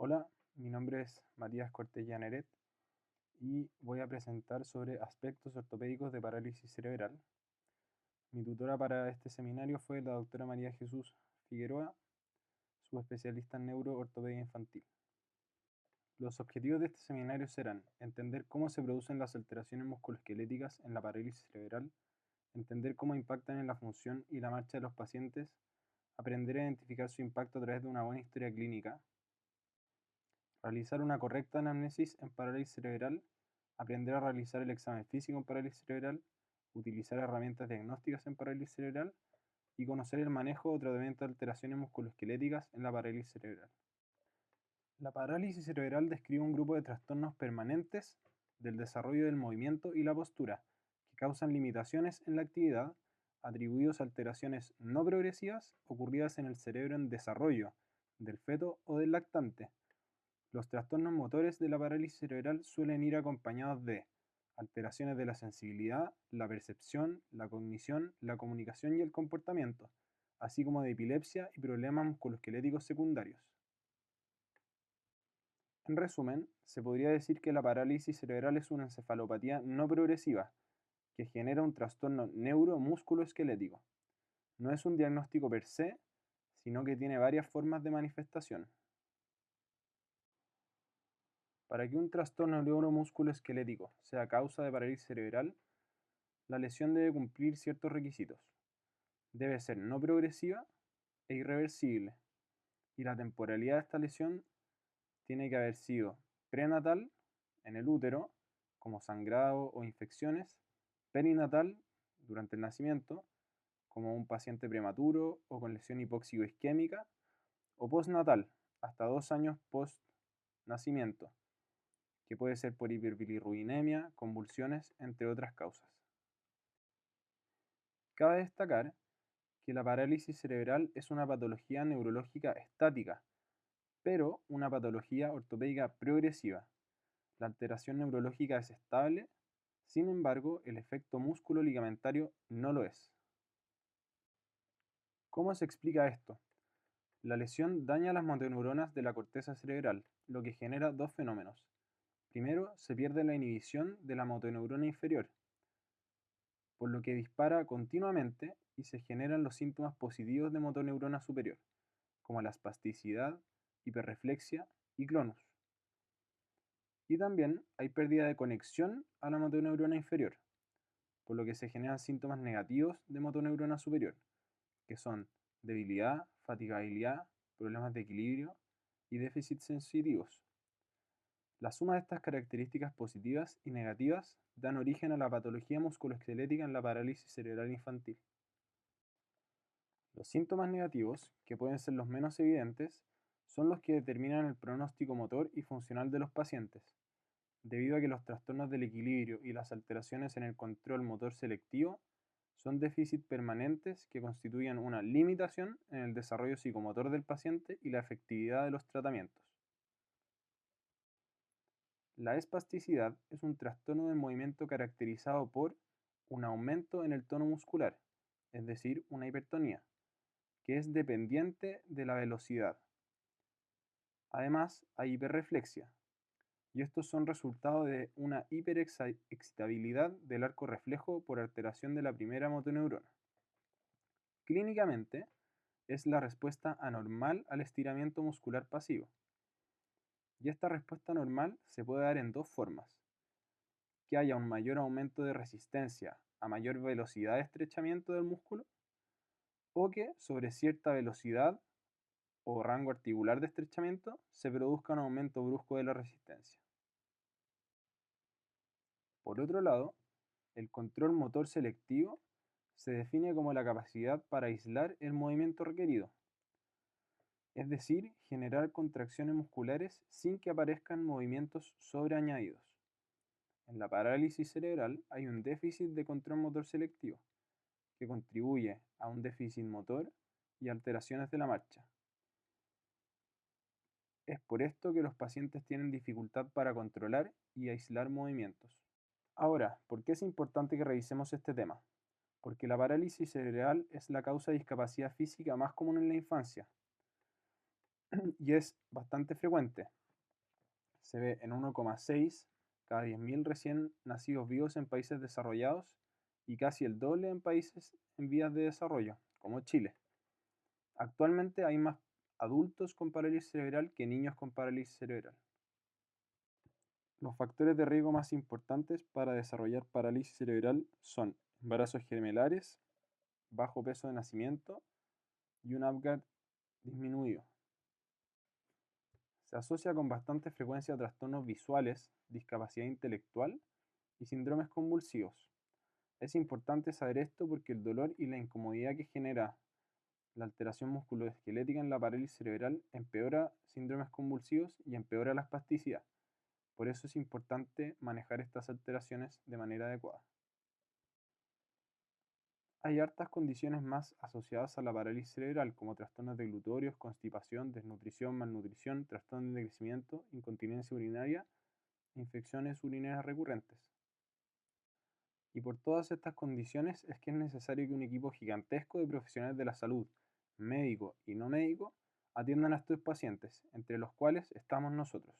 Hola, mi nombre es Matías Cortella Neret y voy a presentar sobre aspectos ortopédicos de parálisis cerebral. Mi tutora para este seminario fue la doctora María Jesús Figueroa, subespecialista en neuroortopedia infantil. Los objetivos de este seminario serán entender cómo se producen las alteraciones musculoesqueléticas en la parálisis cerebral, entender cómo impactan en la función y la marcha de los pacientes, aprender a identificar su impacto a través de una buena historia clínica, realizar una correcta anamnesis en parálisis cerebral, aprender a realizar el examen físico en parálisis cerebral, utilizar herramientas diagnósticas en parálisis cerebral y conocer el manejo o tratamiento de alteraciones musculoesqueléticas en la parálisis cerebral. La parálisis cerebral describe un grupo de trastornos permanentes del desarrollo del movimiento y la postura que causan limitaciones en la actividad atribuidos a alteraciones no progresivas ocurridas en el cerebro en desarrollo del feto o del lactante. Los trastornos motores de la parálisis cerebral suelen ir acompañados de alteraciones de la sensibilidad, la percepción, la cognición, la comunicación y el comportamiento, así como de epilepsia y problemas musculoesqueléticos secundarios. En resumen, se podría decir que la parálisis cerebral es una encefalopatía no progresiva que genera un trastorno neuromusculoesquelético. No es un diagnóstico per se, sino que tiene varias formas de manifestación. Para que un trastorno neuromusculoesquelético sea causa de parálisis cerebral, la lesión debe cumplir ciertos requisitos. Debe ser no progresiva e irreversible, y la temporalidad de esta lesión tiene que haber sido prenatal, en el útero, como sangrado o infecciones, perinatal, durante el nacimiento, como un paciente prematuro o con lesión hipóxico-isquémica, o postnatal, hasta 2 años post nacimiento, que puede ser por hiperbilirrubinemia, convulsiones, entre otras causas. Cabe destacar que la parálisis cerebral es una patología neurológica estática, pero una patología ortopédica progresiva. La alteración neurológica es estable, sin embargo, el efecto músculo-ligamentario no lo es. ¿Cómo se explica esto? La lesión daña las motoneuronas de la corteza cerebral, lo que genera dos fenómenos. Primero, se pierde la inhibición de la motoneurona inferior, por lo que dispara continuamente y se generan los síntomas positivos de motoneurona superior, como la espasticidad, hiperreflexia y clonus. Y también hay pérdida de conexión a la motoneurona inferior, por lo que se generan síntomas negativos de motoneurona superior, que son debilidad, fatigabilidad, problemas de equilibrio y déficits sensitivos. La suma de estas características positivas y negativas dan origen a la patología musculoesquelética en la parálisis cerebral infantil. Los síntomas negativos, que pueden ser los menos evidentes, son los que determinan el pronóstico motor y funcional de los pacientes, debido a que los trastornos del equilibrio y las alteraciones en el control motor selectivo son déficits permanentes que constituyen una limitación en el desarrollo psicomotor del paciente y la efectividad de los tratamientos. La espasticidad es un trastorno del movimiento caracterizado por un aumento en el tono muscular, es decir, una hipertonía, que es dependiente de la velocidad. Además, hay hiperreflexia, y estos son resultado de una hiperexcitabilidad del arco reflejo por alteración de la primera motoneurona. Clínicamente, es la respuesta anormal al estiramiento muscular pasivo. Y esta respuesta normal se puede dar en dos formas: que haya un mayor aumento de resistencia a mayor velocidad de estrechamiento del músculo, o que sobre cierta velocidad o rango articular de estrechamiento se produzca un aumento brusco de la resistencia. Por otro lado, el control motor selectivo se define como la capacidad para aislar el movimiento requerido, es decir, generar contracciones musculares sin que aparezcan movimientos sobreañadidos. En la parálisis cerebral hay un déficit de control motor selectivo, que contribuye a un déficit motor y alteraciones de la marcha. Es por esto que los pacientes tienen dificultad para controlar y aislar movimientos. Ahora, ¿por qué es importante que revisemos este tema? Porque la parálisis cerebral es la causa de discapacidad física más común en la infancia. y es bastante frecuente. Se ve en 1,6 cada 10.000 recién nacidos vivos en países desarrollados y casi el doble en países en vías de desarrollo, como Chile. Actualmente hay más adultos con parálisis cerebral que niños con parálisis cerebral. Los factores de riesgo más importantes para desarrollar parálisis cerebral son embarazos gemelares, bajo peso de nacimiento y un Apgar disminuido. Se asocia con bastante frecuencia a trastornos visuales, discapacidad intelectual y síndromes convulsivos. Es importante saber esto porque el dolor y la incomodidad que genera la alteración musculoesquelética en la parálisis cerebral empeora síndromes convulsivos y empeora la espasticidad. Por eso es importante manejar estas alteraciones de manera adecuada. Hay hartas condiciones más asociadas a la parálisis cerebral, como trastornos de glutorios, constipación, desnutrición, malnutrición, trastornos de crecimiento, incontinencia urinaria e infecciones urinarias recurrentes. Y por todas estas condiciones es que es necesario que un equipo gigantesco de profesionales de la salud, médico y no médico, atiendan a estos pacientes, entre los cuales estamos nosotros.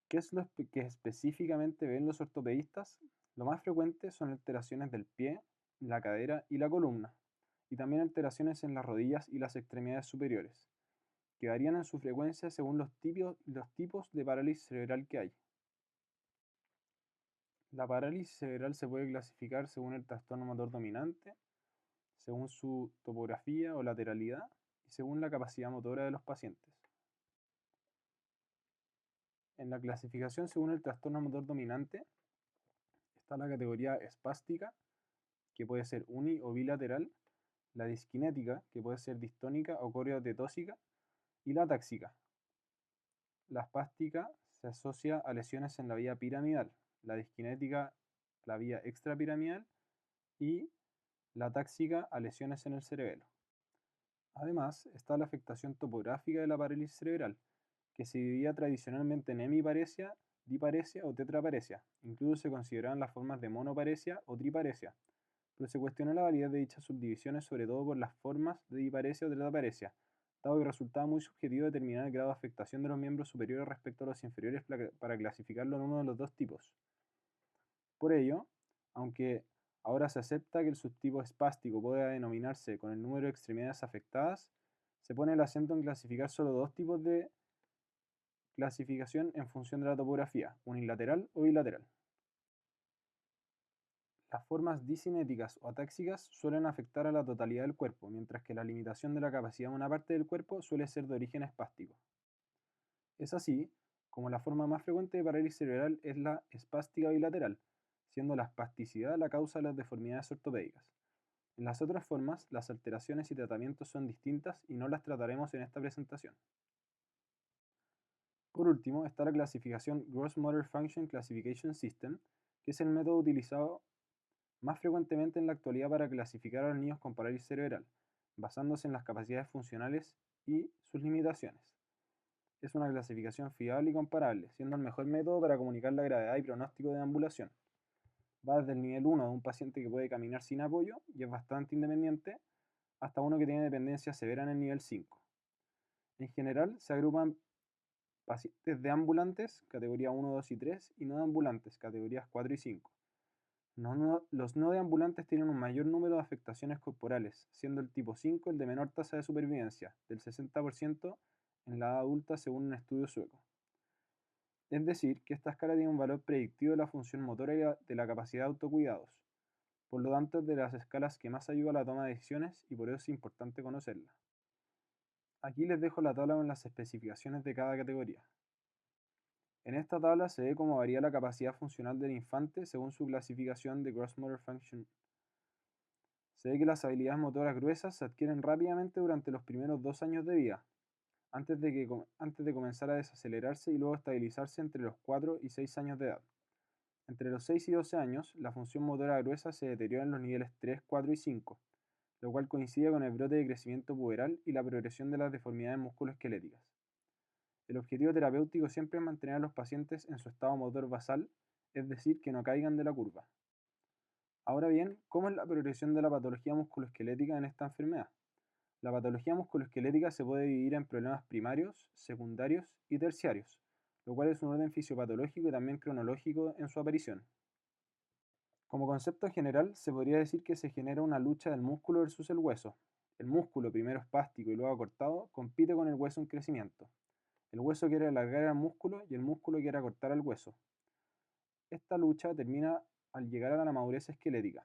¿Qué es lo que específicamente ven los ortopedistas? Lo más frecuente son alteraciones del pie, la cadera y la columna, y también alteraciones en las rodillas y las extremidades superiores, que varían en su frecuencia según los tipos de parálisis cerebral que hay. La parálisis cerebral se puede clasificar según el trastorno motor dominante, según su topografía o lateralidad y según la capacidad motora de los pacientes. En la clasificación según el trastorno motor dominante está la categoría espástica, que puede ser uni o bilateral, la disquinética, que puede ser distónica o coreotetósica, y la táxica. La espástica se asocia a lesiones en la vía piramidal, la disquinética la vía extrapiramidal y la táxica a lesiones en el cerebelo. Además, está la afectación topográfica de la parálisis cerebral, que se dividía tradicionalmente en hemiparesia, diparesia o tetraparesia. Incluso se consideraban las formas de monoparesia o triparesia, pero se cuestionó la validez de dichas subdivisiones sobre todo por las formas de diparesia o tetraparesia, dado que resultaba muy subjetivo determinar el grado de afectación de los miembros superiores respecto a los inferiores para clasificarlo en uno de los dos tipos. Por ello, aunque ahora se acepta que el subtipo espástico pueda denominarse con el número de extremidades afectadas, se pone el acento en clasificar solo dos tipos de clasificación en función de la topografía, unilateral o bilateral. Las formas discinéticas o atáxicas suelen afectar a la totalidad del cuerpo, mientras que la limitación de la capacidad de una parte del cuerpo suele ser de origen espástico. Es así como la forma más frecuente de parálisis cerebral es la espástica bilateral, siendo la espasticidad la causa de las deformidades ortopédicas. En las otras formas, las alteraciones y tratamientos son distintas y no las trataremos en esta presentación. Por último, está la clasificación Gross Motor Function Classification System, que es el método utilizado más frecuentemente en la actualidad para clasificar a los niños con parálisis cerebral, basándose en las capacidades funcionales y sus limitaciones. Es una clasificación fiable y comparable, siendo el mejor método para comunicar la gravedad y pronóstico de ambulación. Va desde el nivel 1 de un paciente que puede caminar sin apoyo y es bastante independiente, hasta uno que tiene dependencia severa en el nivel 5. En general, se agrupan pacientes deambulantes, categoría 1, 2 y 3, y no deambulantes, categorías 4 y 5. Los no deambulantes tienen un mayor número de afectaciones corporales, siendo el tipo 5 el de menor tasa de supervivencia, del 60% en la edad adulta según un estudio sueco. Es decir, que esta escala tiene un valor predictivo de la función motora y de la capacidad de autocuidados. Por lo tanto, es de las escalas que más ayuda a la toma de decisiones y por eso es importante conocerla. Aquí les dejo la tabla con las especificaciones de cada categoría. En esta tabla se ve cómo varía la capacidad funcional del infante según su clasificación de Gross Motor Function. Se ve que las habilidades motoras gruesas se adquieren rápidamente durante los primeros 2 años de vida, antes de comenzar a desacelerarse y luego estabilizarse entre los 4 y 6 años de edad. Entre los 6 y 12 años, la función motora gruesa se deteriora en los niveles 3, 4 y 5, lo cual coincide con el brote de crecimiento puberal y la progresión de las deformidades musculoesqueléticas. El objetivo terapéutico siempre es mantener a los pacientes en su estado motor basal, es decir, que no caigan de la curva. Ahora bien, ¿cómo es la progresión de la patología musculoesquelética en esta enfermedad? La patología musculoesquelética se puede dividir en problemas primarios, secundarios y terciarios, lo cual es un orden fisiopatológico y también cronológico en su aparición. Como concepto general, se podría decir que se genera una lucha del músculo versus el hueso. El músculo, primero espástico y luego acortado, compite con el hueso en crecimiento. El hueso quiere alargar al músculo y el músculo quiere acortar al hueso. Esta lucha termina al llegar a la madurez esquelética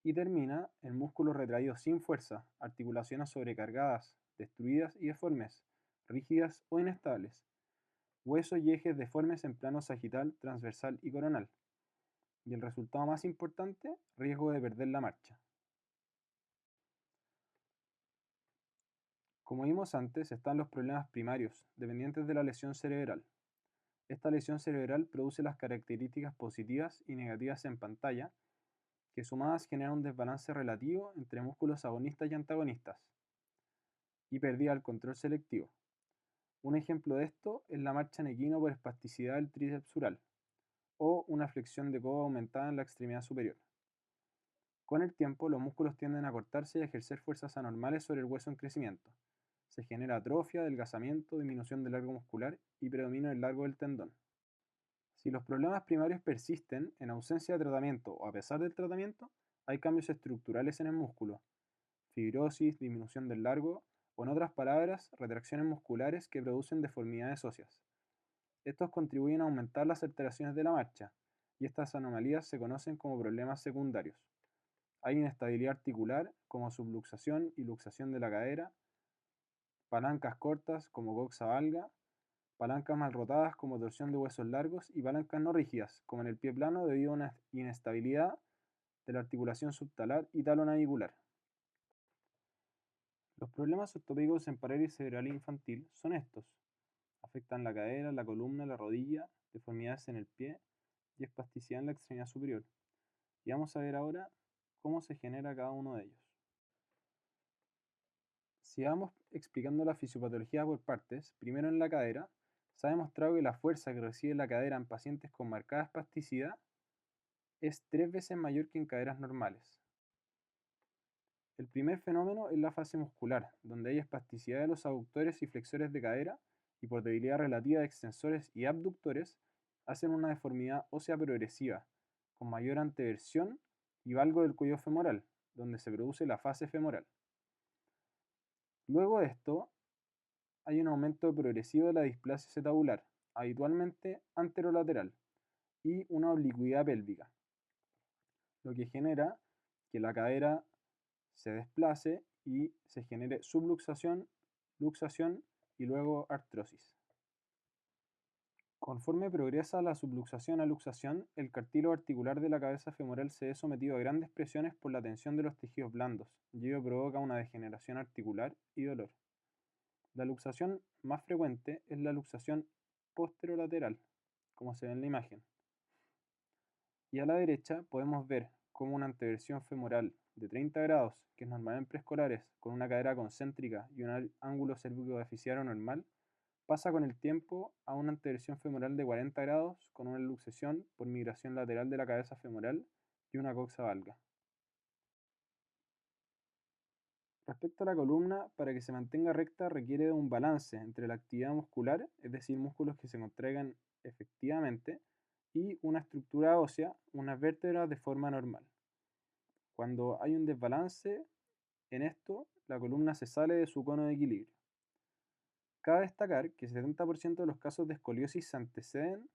y termina en músculos retraídos sin fuerza, articulaciones sobrecargadas, destruidas y deformes, rígidas o inestables, huesos y ejes deformes en plano sagital, transversal y coronal. Y el resultado más importante, riesgo de perder la marcha. Como vimos antes, están los problemas primarios, dependientes de la lesión cerebral. Esta lesión cerebral produce las características positivas y negativas en pantalla, que sumadas generan un desbalance relativo entre músculos agonistas y antagonistas, y pérdida del control selectivo. Un ejemplo de esto es la marcha en equino por espasticidad del tríceps sural, o una flexión de codo aumentada en la extremidad superior. Con el tiempo, los músculos tienden a cortarse y a ejercer fuerzas anormales sobre el hueso en crecimiento. Se genera atrofia, adelgazamiento, disminución del largo muscular y predominio del largo del tendón. Si los problemas primarios persisten, en ausencia de tratamiento o a pesar del tratamiento, hay cambios estructurales en el músculo, fibrosis, disminución del largo, o en otras palabras, retracciones musculares que producen deformidades óseas. Estos contribuyen a aumentar las alteraciones de la marcha, y estas anomalías se conocen como problemas secundarios. Hay inestabilidad articular, como subluxación y luxación de la cadera, palancas cortas, como coxa valga, palancas mal rotadas, como torsión de huesos largos, y palancas no rígidas, como en el pie plano debido a una inestabilidad de la articulación subtalar y talonavicular. Los problemas ortopédicos en parálisis cerebral infantil son estos. Afectan la cadera, la columna, la rodilla, deformidades en el pie y espasticidad en la extremidad superior. Y vamos a ver ahora cómo se genera cada uno de ellos. Si vamos explicando la fisiopatología por partes, primero en la cadera, se ha demostrado que la fuerza que recibe la cadera en pacientes con marcada espasticidad es 3 veces mayor que en caderas normales. El primer fenómeno es la fase muscular, donde hay espasticidad de los aductores y flexores de cadera y por debilidad relativa de extensores y abductores, hacen una deformidad ósea progresiva, con mayor anteversión y valgo del cuello femoral, donde se produce la fase femoral. Luego de esto, hay un aumento progresivo de la displasia acetabular, habitualmente anterolateral, y una oblicuidad pélvica, lo que genera que la cadera se desplace y se genere subluxación, luxación y luego artrosis. Conforme progresa la subluxación a luxación, el cartílago articular de la cabeza femoral se ve sometido a grandes presiones por la tensión de los tejidos blandos, y ello provoca una degeneración articular y dolor. La luxación más frecuente es la luxación posterolateral, como se ve en la imagen. Y a la derecha podemos ver cómo una anteversión femoral de 30 grados, que es normal en preescolares, con una cadera concéntrica y un ángulo cervicodeficiario normal, pasa con el tiempo a una anteversión femoral de 40 grados con una luxación por migración lateral de la cabeza femoral y una coxa valga. Respecto a la columna, para que se mantenga recta requiere de un balance entre la actividad muscular, es decir, músculos que se contraigan efectivamente, y una estructura ósea, unas vértebras de forma normal. Cuando hay un desbalance en esto, la columna se sale de su cono de equilibrio. Cabe destacar que el 70% de los casos de escoliosis se anteceden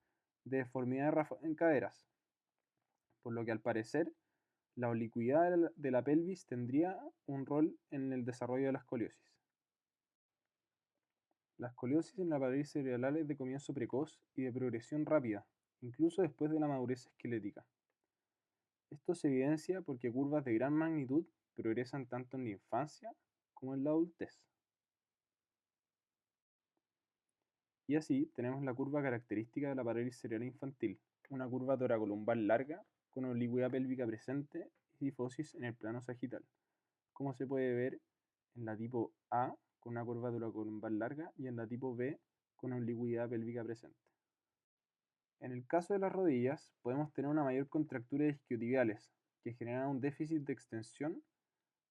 de deformidades en caderas, por lo que al parecer la oblicuidad de la pelvis tendría un rol en el desarrollo de la escoliosis. La escoliosis en la parálisis cerebral es de comienzo precoz y de progresión rápida, incluso después de la madurez esquelética. Esto se evidencia porque curvas de gran magnitud progresan tanto en la infancia como en la adultez. Y así tenemos la curva característica de la parálisis cerebral infantil, una curva toracolumbar larga con oblicuidad pélvica presente y difosis en el plano sagital, como se puede ver en la tipo A con una curva toracolumbar larga y en la tipo B con oblicuidad pélvica presente. En el caso de las rodillas, podemos tener una mayor contractura de isquiotibiales, que generan un déficit de extensión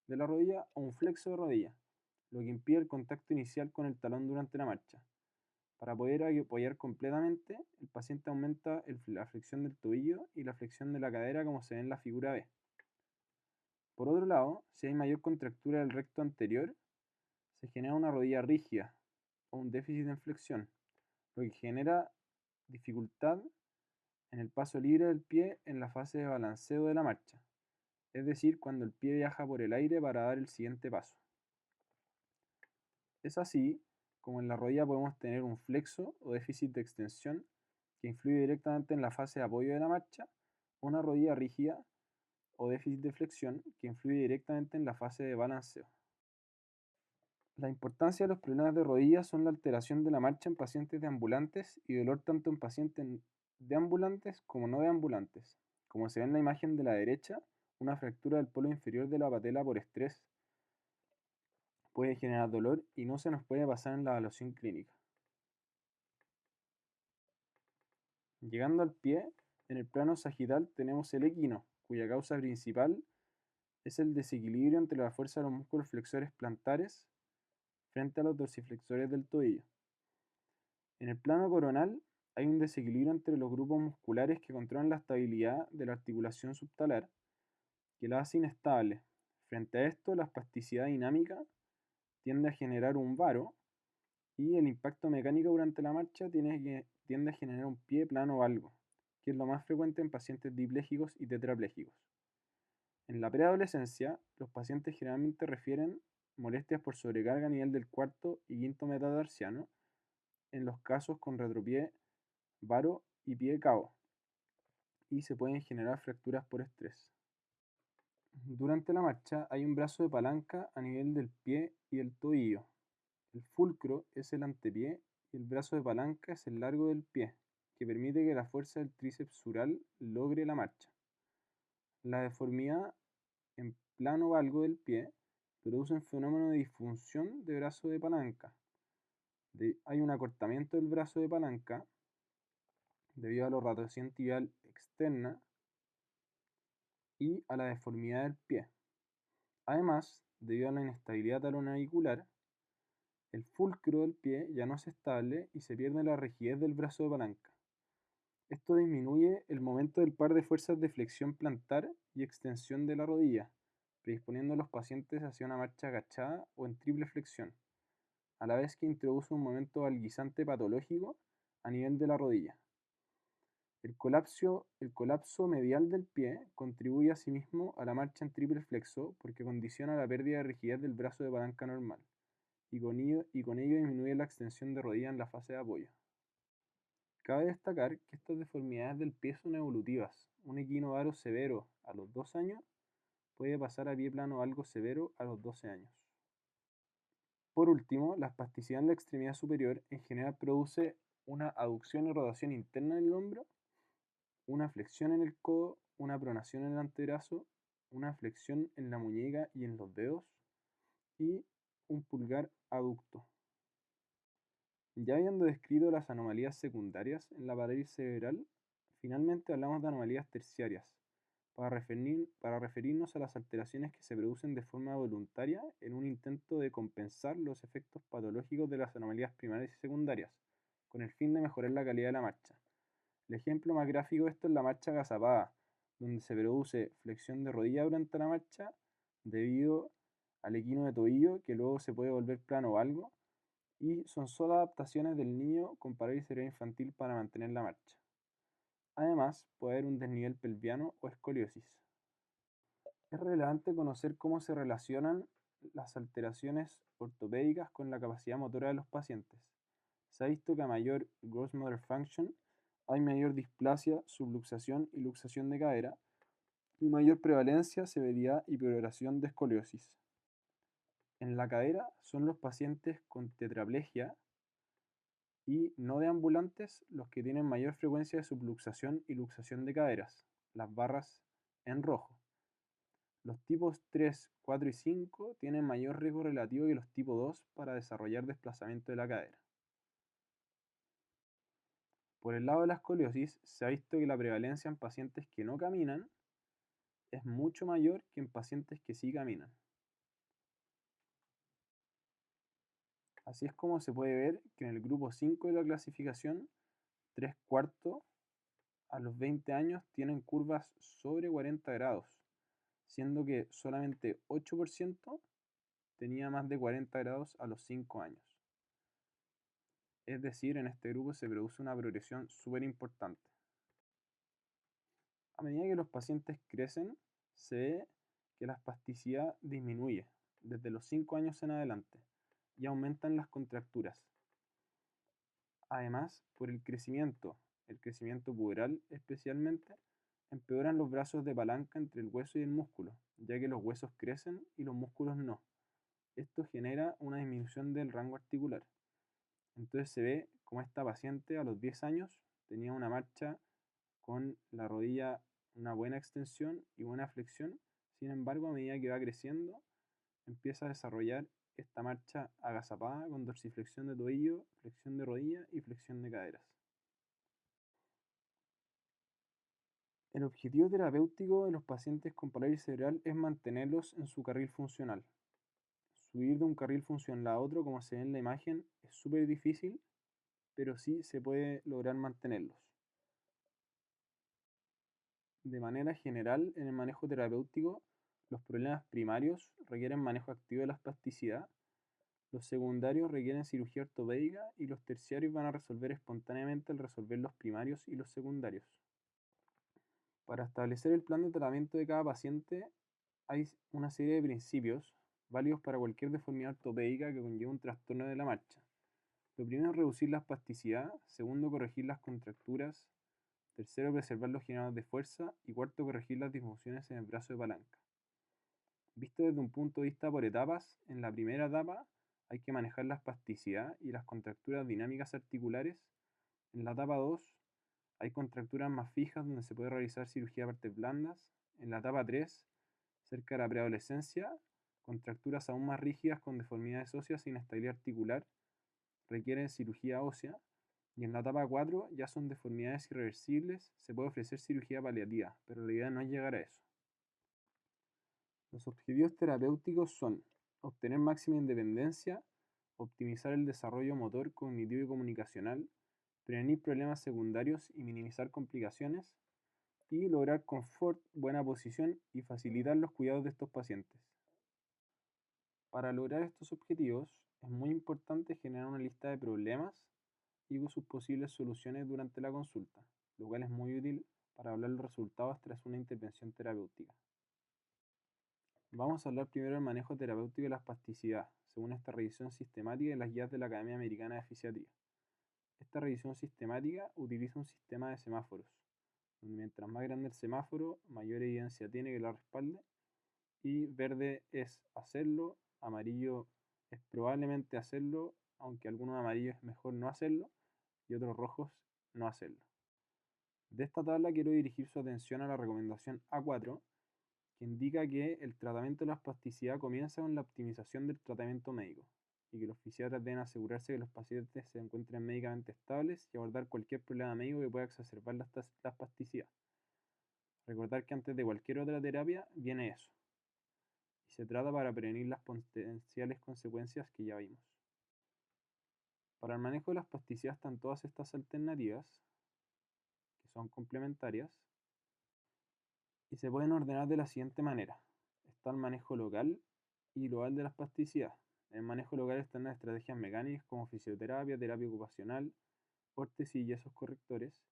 de la rodilla o un flexo de rodilla, lo que impide el contacto inicial con el talón durante la marcha. Para poder apoyar completamente, el paciente aumenta la flexión del tobillo y la flexión de la cadera como se ve en la figura B. Por otro lado, si hay mayor contractura del recto anterior, se genera una rodilla rígida o un déficit de flexión, lo que genera dificultad en el paso libre del pie en la fase de balanceo de la marcha, es decir, cuando el pie viaja por el aire para dar el siguiente paso. Es así como en la rodilla podemos tener un flexo o déficit de extensión que influye directamente en la fase de apoyo de la marcha, o una rodilla rígida o déficit de flexión que influye directamente en la fase de balanceo. La importancia de los problemas de rodillas son la alteración de la marcha en pacientes deambulantes y dolor tanto en pacientes deambulantes como no deambulantes. Como se ve en la imagen de la derecha, una fractura del polo inferior de la patela por estrés puede generar dolor y no se nos puede pasar en la evaluación clínica. Llegando al pie, en el plano sagital tenemos el equino, cuya causa principal es el desequilibrio entre la fuerza de los músculos flexores plantares frente a los dorsiflexores del tobillo. En el plano coronal hay un desequilibrio entre los grupos musculares que controlan la estabilidad de la articulación subtalar, que la hace inestable. Frente a esto, la espasticidad dinámica tiende a generar un varo y el impacto mecánico durante la marcha tiende a generar un pie plano valgo, que es lo más frecuente en pacientes diplégicos y tetraplégicos. En la preadolescencia, los pacientes generalmente refieren molestias por sobrecarga a nivel del cuarto y quinto metatarsiano, en los casos con retropié, varo y pie cabo, y se pueden generar fracturas por estrés. Durante la marcha hay un brazo de palanca a nivel del pie y el tobillo. El fulcro es el antepié y el brazo de palanca es el largo del pie, que permite que la fuerza del tríceps sural logre la marcha. La deformidad en plano valgo del pie produce un fenómeno de disfunción de brazo de palanca. Hay un acortamiento del brazo de palanca debido a la rotación tibial externa y a la deformidad del pie. Además, debido a la inestabilidad talonavicular, el fulcro del pie ya no es estable y se pierde la rigidez del brazo de palanca. Esto disminuye el momento del par de fuerzas de flexión plantar y extensión de la rodilla, predisponiendo a los pacientes hacia una marcha agachada o en triple flexión, a la vez que introduce un momento valguizante patológico a nivel de la rodilla. El colapso medial del pie contribuye asimismo a la marcha en triple flexo porque condiciona la pérdida de rigidez del brazo de palanca normal, y con ello disminuye la extensión de rodilla en la fase de apoyo. Cabe destacar que estas deformidades del pie son evolutivas. Un equinovaro severo a los 2 años puede pasar a pie plano algo severo a los 12 años. Por último, la espasticidad en la extremidad superior en general produce una aducción y rotación interna del hombro, una flexión en el codo, una pronación en el antebrazo, una flexión en la muñeca y en los dedos, y un pulgar aducto. Ya habiendo descrito las anomalías secundarias en la parálisis cerebral, finalmente hablamos de anomalías terciarias, para referirnos a las alteraciones que se producen de forma voluntaria en un intento de compensar los efectos patológicos de las anomalías primarias y secundarias, con el fin de mejorar la calidad de la marcha. El ejemplo más gráfico de esto es la marcha agazapada, donde se produce flexión de rodilla durante la marcha debido al equino de tobillo, que luego se puede volver plano o algo, y son solo adaptaciones del niño con parálisis cerebral infantil para mantener la marcha. Además, puede haber un desnivel pelviano o escoliosis. Es relevante conocer cómo se relacionan las alteraciones ortopédicas con la capacidad motora de los pacientes. Se ha visto que a mayor gross motor function hay mayor displasia, subluxación y luxación de cadera, y mayor prevalencia, severidad y progresión de escoliosis. En la cadera son los pacientes con tetraplegia y no deambulantes los que tienen mayor frecuencia de subluxación y luxación de caderas, las barras en rojo. Los tipos 3, 4 y 5 tienen mayor riesgo relativo que los tipos 2 para desarrollar desplazamiento de la cadera. Por el lado de la escoliosis, se ha visto que la prevalencia en pacientes que no caminan es mucho mayor que en pacientes que sí caminan. Así es como se puede ver que en el grupo 5 de la clasificación, 3/4 a los 20 años tienen curvas sobre 40 grados, siendo que solamente 8% tenía más de 40 grados a los 5 años. Es decir, en este grupo se produce una progresión súper importante. A medida que los pacientes crecen, se ve que la espasticidad disminuye desde los 5 años en adelante y aumentan las contracturas. Además, por el crecimiento puberal especialmente, empeoran los brazos de palanca entre el hueso y el músculo, ya que los huesos crecen y los músculos no. Esto genera una disminución del rango articular. Entonces se ve como esta paciente a los 10 años tenía una marcha con la rodilla una buena extensión y buena flexión. Sin embargo, a medida que va creciendo, empieza a desarrollar esta marcha agazapada con dorsiflexión de tobillo, flexión de rodilla y flexión de caderas. El objetivo terapéutico de los pacientes con parálisis cerebral es mantenerlos en su carril funcional. Subir de un carril funcional a otro, como se ve en la imagen, es súper difícil, pero sí se puede lograr mantenerlos. De manera general, en el manejo terapéutico, los problemas primarios requieren manejo activo de la espasticidad, los secundarios requieren cirugía ortopédica y los terciarios van a resolver espontáneamente al resolver los primarios y los secundarios. Para establecer el plan de tratamiento de cada paciente hay una serie de principios válidos para cualquier deformidad ortopédica que conlleve un trastorno de la marcha. Lo primero es reducir la espasticidad, segundo corregir las contracturas, tercero preservar los generados de fuerza y cuarto corregir las disfunciones en el brazo de palanca. Visto desde un punto de vista por etapas, en la primera etapa hay que manejar la espasticidad y las contracturas dinámicas articulares. En la etapa 2 hay contracturas más fijas donde se puede realizar cirugía de partes blandas. En la etapa 3, cerca de la preadolescencia, contracturas aún más rígidas con deformidades óseas e inestabilidad articular requieren cirugía ósea. Y en la etapa 4 ya son deformidades irreversibles, se puede ofrecer cirugía paliativa, pero la idea no es llegar a eso. Los objetivos terapéuticos son obtener máxima independencia, optimizar el desarrollo motor, cognitivo y comunicacional, prevenir problemas secundarios y minimizar complicaciones, y lograr confort, buena posición y facilitar los cuidados de estos pacientes. Para lograr estos objetivos, es muy importante generar una lista de problemas y sus posibles soluciones durante la consulta, lo cual es muy útil para hablar los resultados tras una intervención terapéutica. Vamos a hablar primero del manejo terapéutico de la espasticidad, según esta revisión sistemática de las guías de la Academia Americana de Fisiatría. Esta revisión sistemática utiliza un sistema de semáforos, donde mientras más grande el semáforo, mayor evidencia tiene que la respalde, y verde es hacerlo, amarillo es probablemente hacerlo, aunque algunos amarillos es mejor no hacerlo, y otros rojos no hacerlo. De esta tabla quiero dirigir su atención a la recomendación A4, que indica que el tratamiento de la espasticidad comienza con la optimización del tratamiento médico y que los fisiatras deben asegurarse que los pacientes se encuentren médicamente estables y abordar cualquier problema médico que pueda exacerbar la espasticidad. Recordar que antes de cualquier otra terapia viene eso, y se trata para prevenir las potenciales consecuencias que ya vimos. Para el manejo de la espasticidad están todas estas alternativas, que son complementarias, y se pueden ordenar de la siguiente manera. Está el manejo local y global de la espasticidad. En el manejo local están las estrategias mecánicas como fisioterapia, terapia ocupacional, órtesis y yesos correctores.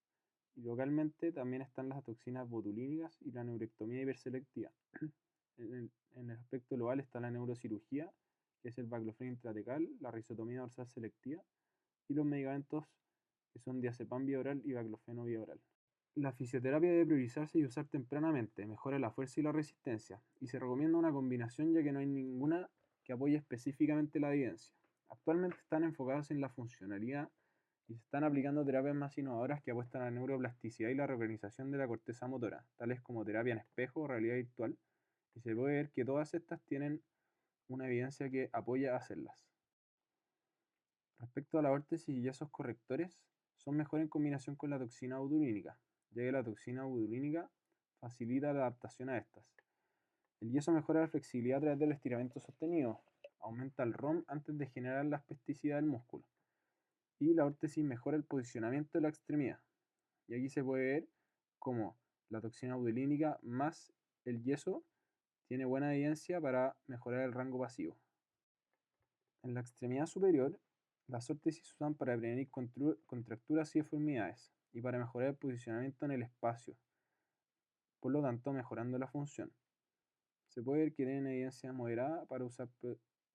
Y localmente también están las toxinas botulínicas y la neurectomía hiperselectiva. En el aspecto global está la neurocirugía, que es el baclofen intratecal, la rizotomía dorsal selectiva y los medicamentos que son diazepam vía oral y baclofeno vía oral. La fisioterapia debe priorizarse y usar tempranamente, mejora la fuerza y la resistencia, y se recomienda una combinación ya que no hay ninguna que apoye específicamente la evidencia. Actualmente están enfocados en la funcionalidad y se están aplicando terapias más innovadoras que apuestan a la neuroplasticidad y la reorganización de la corteza motora, tales como terapia en espejo o realidad virtual, y se puede ver que todas estas tienen una evidencia que apoya a hacerlas. Respecto a la órtesis y yesos correctores, son mejor en combinación con la toxina botulínica, ya que la toxina botulínica facilita la adaptación a estas. El yeso mejora la flexibilidad a través del estiramiento sostenido, aumenta el ROM antes de generar la espasticidad del músculo. Y la órtesis mejora el posicionamiento de la extremidad. Y aquí se puede ver cómo la toxina botulínica más el yeso tiene buena evidencia para mejorar el rango pasivo. En la extremidad superior, las órtesis se usan para prevenir contracturas y deformidades y para mejorar el posicionamiento en el espacio, por lo tanto mejorando la función. Se puede ver que tienen evidencia moderada para usar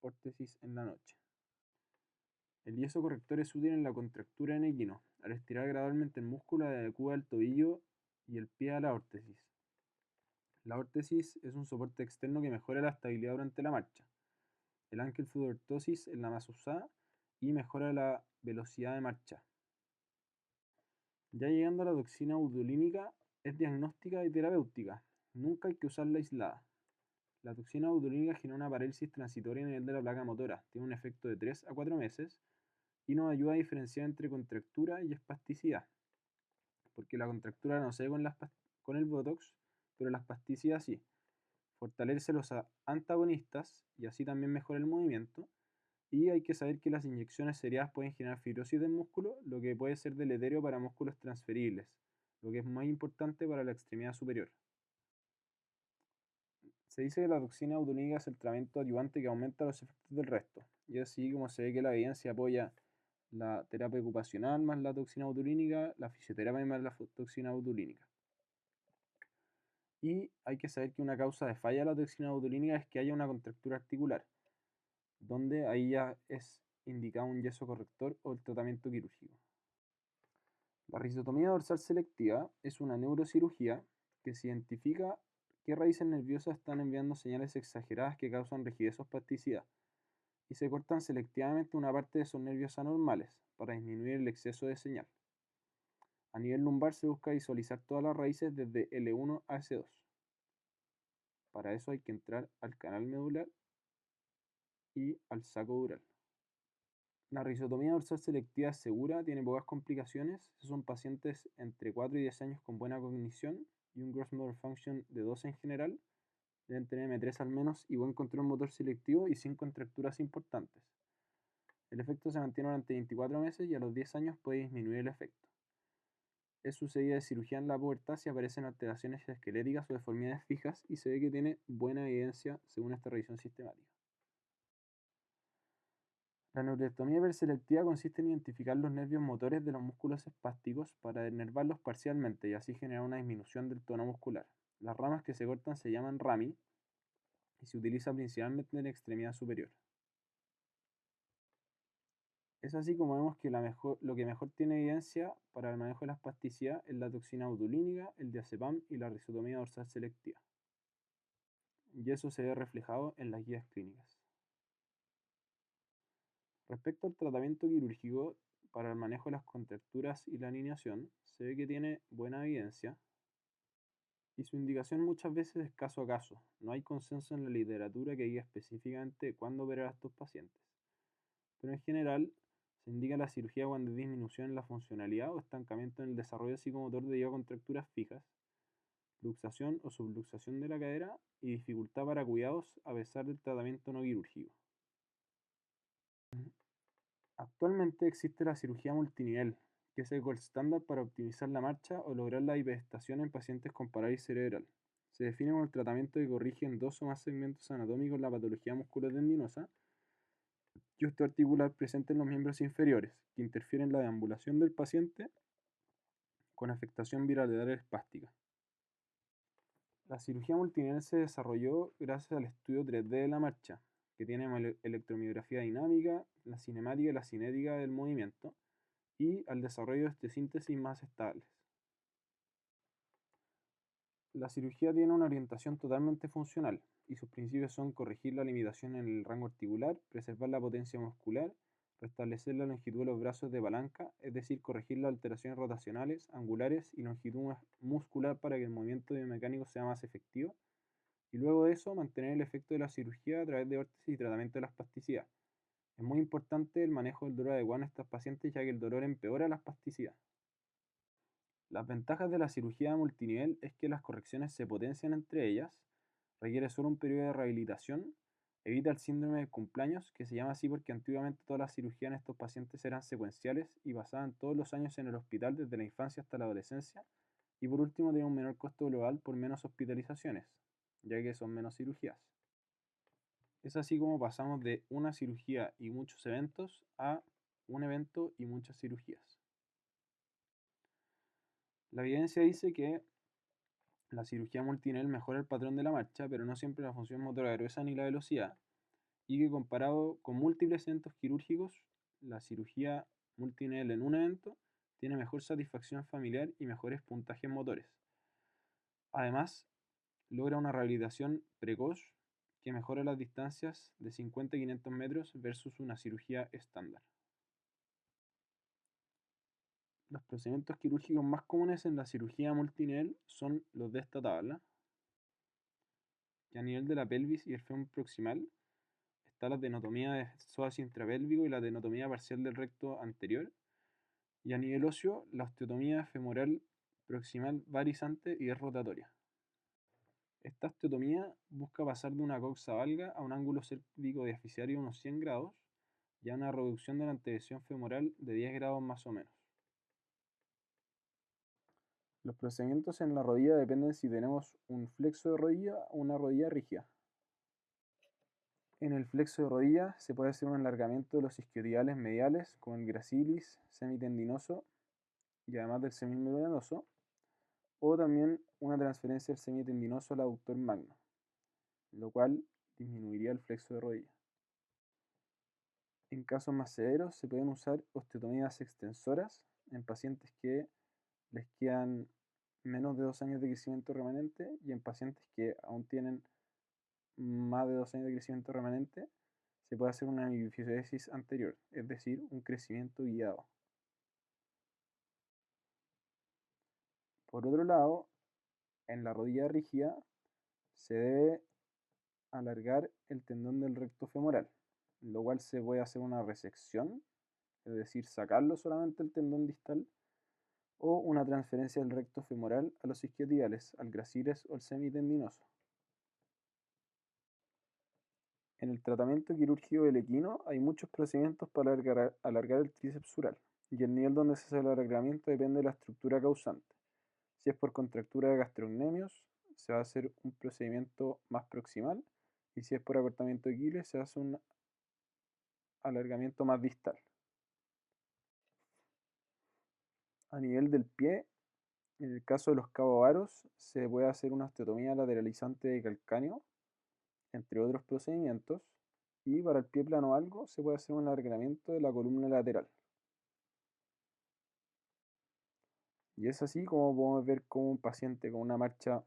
órtesis en la noche. El yeso corrector es útil en la contractura en equino, al estirar gradualmente el músculo adecuado al tobillo y el pie a la órtesis. La órtesis es un soporte externo que mejora la estabilidad durante la marcha. El ankle foot orthosis es la más usada y mejora la velocidad de marcha. Ya llegando a la toxina botulínica, es diagnóstica y terapéutica. Nunca hay que usarla aislada. La toxina botulínica genera una parálisis transitoria a nivel de la placa motora. Tiene un efecto de 3 a 4 meses y nos ayuda a diferenciar entre contractura y espasticidad. Porque la contractura no se ve con el botox, pero la espasticidad sí. Fortalece los antagonistas y así también mejora el movimiento. Y hay que saber que las inyecciones seriadas pueden generar fibrosis del músculo, lo que puede ser deleterio para músculos transferibles, lo que es muy importante para la extremidad superior. Se dice que la toxina botulínica es el tratamiento adyuvante que aumenta los efectos del resto, y así como se ve que la evidencia apoya la terapia ocupacional más la toxina botulínica, la fisioterapia más la toxina botulínica. Y hay que saber que una causa de falla de la toxina botulínica es que haya una contractura articular, donde ahí ya es indicado un yeso corrector o el tratamiento quirúrgico. La risotomía dorsal selectiva es una neurocirugía que se identifica qué raíces nerviosas están enviando señales exageradas que causan rigidez o espasticidad, y se cortan selectivamente una parte de esos nervios anormales para disminuir el exceso de señal. A nivel lumbar se busca visualizar todas las raíces desde L1 a S2. Para eso hay que entrar al canal medular y al saco dural. La risotomía dorsal selectiva es segura, tiene pocas complicaciones, son pacientes entre 4 y 10 años con buena cognición y un gross motor function de 2 en general, deben tener M3 al menos y buen control motor selectivo y sin contracturas importantes. El efecto se mantiene durante 24 meses y a los 10 años puede disminuir el efecto. Es sucedida de cirugía en la pubertad si aparecen alteraciones esqueléticas o deformidades fijas y se ve que tiene buena evidencia según esta revisión sistemática. La neurolectomía hiperselectiva consiste en identificar los nervios motores de los músculos espásticos para denervarlos parcialmente y así generar una disminución del tono muscular. Las ramas que se cortan se llaman rami y se utiliza principalmente en la extremidad superior. Es así como vemos que lo que mejor tiene evidencia para el manejo de la espasticidad es la toxina botulínica, el diazepam y la risotomía dorsal selectiva. Y eso se ve reflejado en las guías clínicas. Respecto al tratamiento quirúrgico para el manejo de las contracturas y la alineación, se ve que tiene buena evidencia y su indicación muchas veces es caso a caso. No hay consenso en la literatura que diga específicamente cuándo operar a estos pacientes. Pero en general, se indica la cirugía cuando hay disminución en la funcionalidad o estancamiento en el desarrollo psicomotor debido a contracturas fijas, luxación o subluxación de la cadera y dificultad para cuidados a pesar del tratamiento no quirúrgico. Actualmente existe la cirugía multinivel, que es el gold estándar para optimizar la marcha o lograr la hiperestación en pacientes con parálisis cerebral. Se define como el tratamiento que corrige en 2 o más segmentos anatómicos la patología musculotendinosa y osteoarticular presente en los miembros inferiores, que interfiere en la deambulación del paciente con afectación bilateral espástica. La cirugía multinivel se desarrolló gracias al estudio 3D de la marcha, que tiene electromiografía dinámica, la cinemática y la cinética del movimiento, y al desarrollo de osteosíntesis más estables. La cirugía tiene una orientación totalmente funcional, y sus principios son corregir la limitación en el rango articular, preservar la potencia muscular, restablecer la longitud de los brazos de palanca, es decir, corregir las alteraciones rotacionales, angulares y longitud muscular para que el movimiento biomecánico sea más efectivo, y luego de eso mantener el efecto de la cirugía a través de órtesis y tratamiento de la espasticidad. Es muy importante el manejo del dolor adecuado en estos pacientes ya que el dolor empeora la espasticidad. Las ventajas de la cirugía multinivel es que las correcciones se potencian entre ellas, requiere solo un periodo de rehabilitación Evita el síndrome de cumpleaños, que se llama así porque antiguamente todas las cirugías en estos pacientes eran secuenciales y pasaban todos los años en el hospital desde la infancia hasta la adolescencia. Y por último, tiene un menor costo global por menos hospitalizaciones, ya que son menos cirugías. Es así como pasamos de una cirugía y muchos eventos a un evento y muchas cirugías. La evidencia dice que la cirugía multinivel mejora el patrón de la marcha, pero no siempre la función motora gruesa ni la velocidad, y que comparado con múltiples eventos quirúrgicos, la cirugía multinivel en un evento tiene mejor satisfacción familiar y mejores puntajes motores. Además, logra una rehabilitación precoz que mejora las distancias de 50 y 500 metros versus una cirugía estándar. Los procedimientos quirúrgicos más comunes en la cirugía multinivel son los de esta tabla, que a nivel de la pelvis y el fémur proximal está la tenotomía de psoas intrapélvico y la tenotomía parcial del recto anterior, y a nivel óseo la osteotomía femoral proximal varizante y es rotatoria. Esta osteotomía busca pasar de una coxa valga a un ángulo cérvico diaficiario de unos 100 grados y a una reducción de la antevesión femoral de 10 grados más o menos. Los procedimientos en la rodilla dependen si tenemos un flexo de rodilla o una rodilla rígida. En el flexo de rodilla se puede hacer un alargamiento de los isquiotibiales mediales con el gracilis semitendinoso y además del semimembranoso, o también una transferencia del semitendinoso al aductor magno, lo cual disminuiría el flexo de rodilla. En casos más severos se pueden usar osteotomías extensoras en pacientes que les quedan menos de 2 años de crecimiento remanente y en pacientes que aún tienen más de 2 años de crecimiento remanente se puede hacer una epifiodesis anterior, es decir, un crecimiento guiado. Por otro lado, en la rodilla rígida se debe alargar el tendón del recto femoral, lo cual se puede hacer una resección, es decir, sacarlo solamente el tendón distal, o una transferencia del recto femoral a los isquiotibiales, al gracilis o al semitendinoso. En el tratamiento quirúrgico del equino hay muchos procedimientos para alargar el tríceps sural, y el nivel donde se hace el alargamiento depende de la estructura causante. Si es por contractura de gastrocnemios, se va a hacer un procedimiento más proximal, y si es por acortamiento de Aquiles, se hace un alargamiento más distal. A nivel del pie, en el caso de los cabovaros, se puede hacer una osteotomía lateralizante de calcáneo, entre otros procedimientos, y para el pie plano algo se puede hacer un alargamiento de la columna lateral. Y es así como podemos ver cómo un paciente con una marcha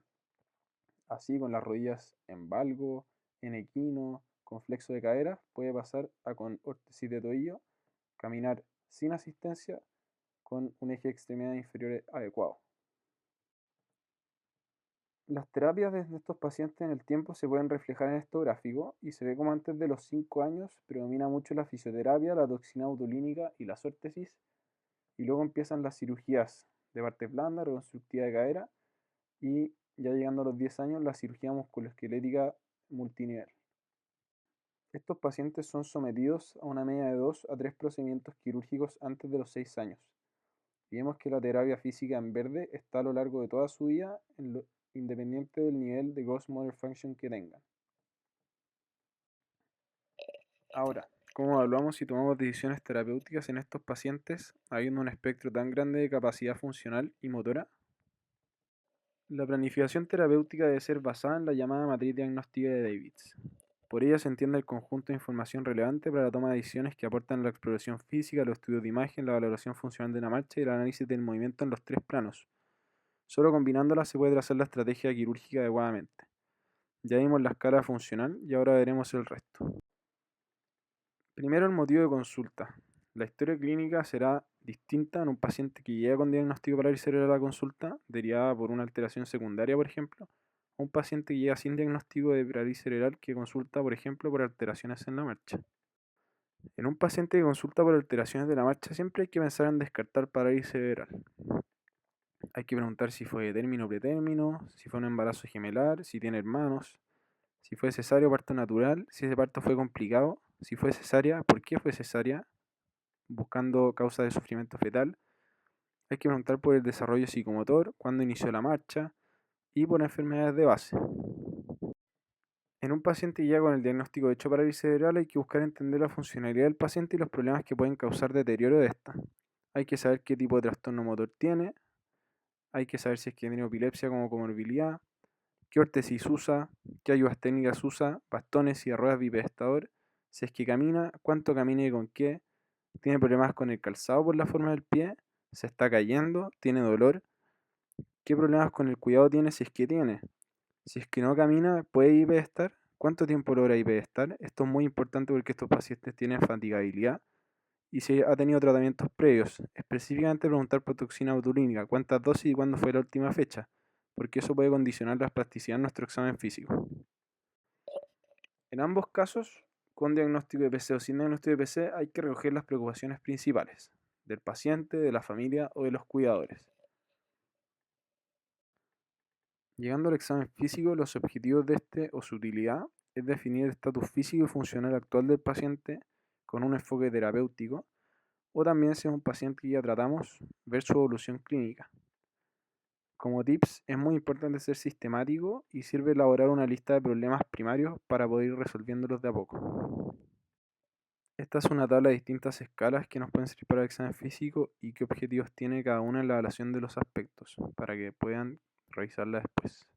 así, con las rodillas en valgo, en equino, con flexo de cadera, puede pasar a con órtesis de tobillo, caminar sin asistencia, con un eje de extremidades inferiores adecuado. Las terapias de estos pacientes en el tiempo se pueden reflejar en este gráfico y se ve como antes de los 5 años predomina mucho la fisioterapia, la toxina botulínica y las órtesis, y luego empiezan las cirugías de parte blanda, reconstructiva de cadera, y ya llegando a los 10 años la cirugía musculoesquelética multinivel. Estos pacientes son sometidos a una media de 2 a 3 procedimientos quirúrgicos antes de los 6 años. Y vemos que la terapia física en verde está a lo largo de toda su vida, independiente del nivel de Gross Motor Function que tengan. Ahora, ¿cómo evaluamos y tomamos decisiones terapéuticas en estos pacientes, habiendo un espectro tan grande de capacidad funcional y motora? La planificación terapéutica debe ser basada en la llamada matriz diagnóstica de Davids. Por ella se entiende el conjunto de información relevante para la toma de decisiones que aportan la exploración física, los estudios de imagen, la valoración funcional de la marcha y el análisis del movimiento en los 3 planos. Solo combinándolas se puede trazar la estrategia quirúrgica adecuadamente. Ya vimos la escala funcional y ahora veremos el resto. Primero, el motivo de consulta. La historia clínica será distinta en un paciente que llega con diagnóstico de parálisis cerebral a la consulta, derivada por una alteración secundaria, por ejemplo, a un paciente que llega sin diagnóstico de parálisis cerebral que consulta, por ejemplo, por alteraciones en la marcha. En un paciente que consulta por alteraciones de la marcha, siempre hay que pensar en descartar parálisis cerebral. Hay que preguntar si fue término o pretérmino, si fue un embarazo gemelar, si tiene hermanos, Si fue cesárea o parto natural, si ese parto fue complicado, si fue cesárea, por qué fue cesárea, buscando causa de sufrimiento fetal. Hay que preguntar por el desarrollo psicomotor, cuándo inició la marcha y por enfermedades de base. En un paciente ya con el diagnóstico de hecho parálisis cerebral hay que buscar entender la funcionalidad del paciente y los problemas que pueden causar deterioro de esta. Hay que saber qué tipo de trastorno motor tiene, hay que saber si es que tiene epilepsia como comorbilidad, qué órtesis usa, qué ayudas técnicas usa, bastones y ruedas bipedestador, si es que camina, cuánto camina y con qué, tiene problemas con el calzado por la forma del pie, se está cayendo, tiene dolor, qué problemas con el cuidado tiene si es que tiene. Si es que no camina, ¿puede bipedestar? ¿Cuánto tiempo logra bipedestar? Esto es muy importante porque estos pacientes tienen fatigabilidad y si ha tenido tratamientos previos. Específicamente preguntar por toxina botulínica, cuántas dosis y cuándo fue la última fecha, porque eso puede condicionar la plasticidad de nuestro examen físico. En ambos casos, con diagnóstico de PC o sin diagnóstico de PC, hay que recoger las preocupaciones principales del paciente, de la familia o de los cuidadores. Llegando al examen físico, los objetivos de este o su utilidad es definir el estatus físico y funcional actual del paciente con un enfoque terapéutico, o también si es un paciente que ya tratamos, ver su evolución clínica. Como tips, es muy importante ser sistemático y sirve elaborar una lista de problemas primarios para poder ir resolviéndolos de a poco. Esta es una tabla de distintas escalas que nos pueden servir para el examen físico y qué objetivos tiene cada una en la evaluación de los aspectos, para que puedan revisarla después.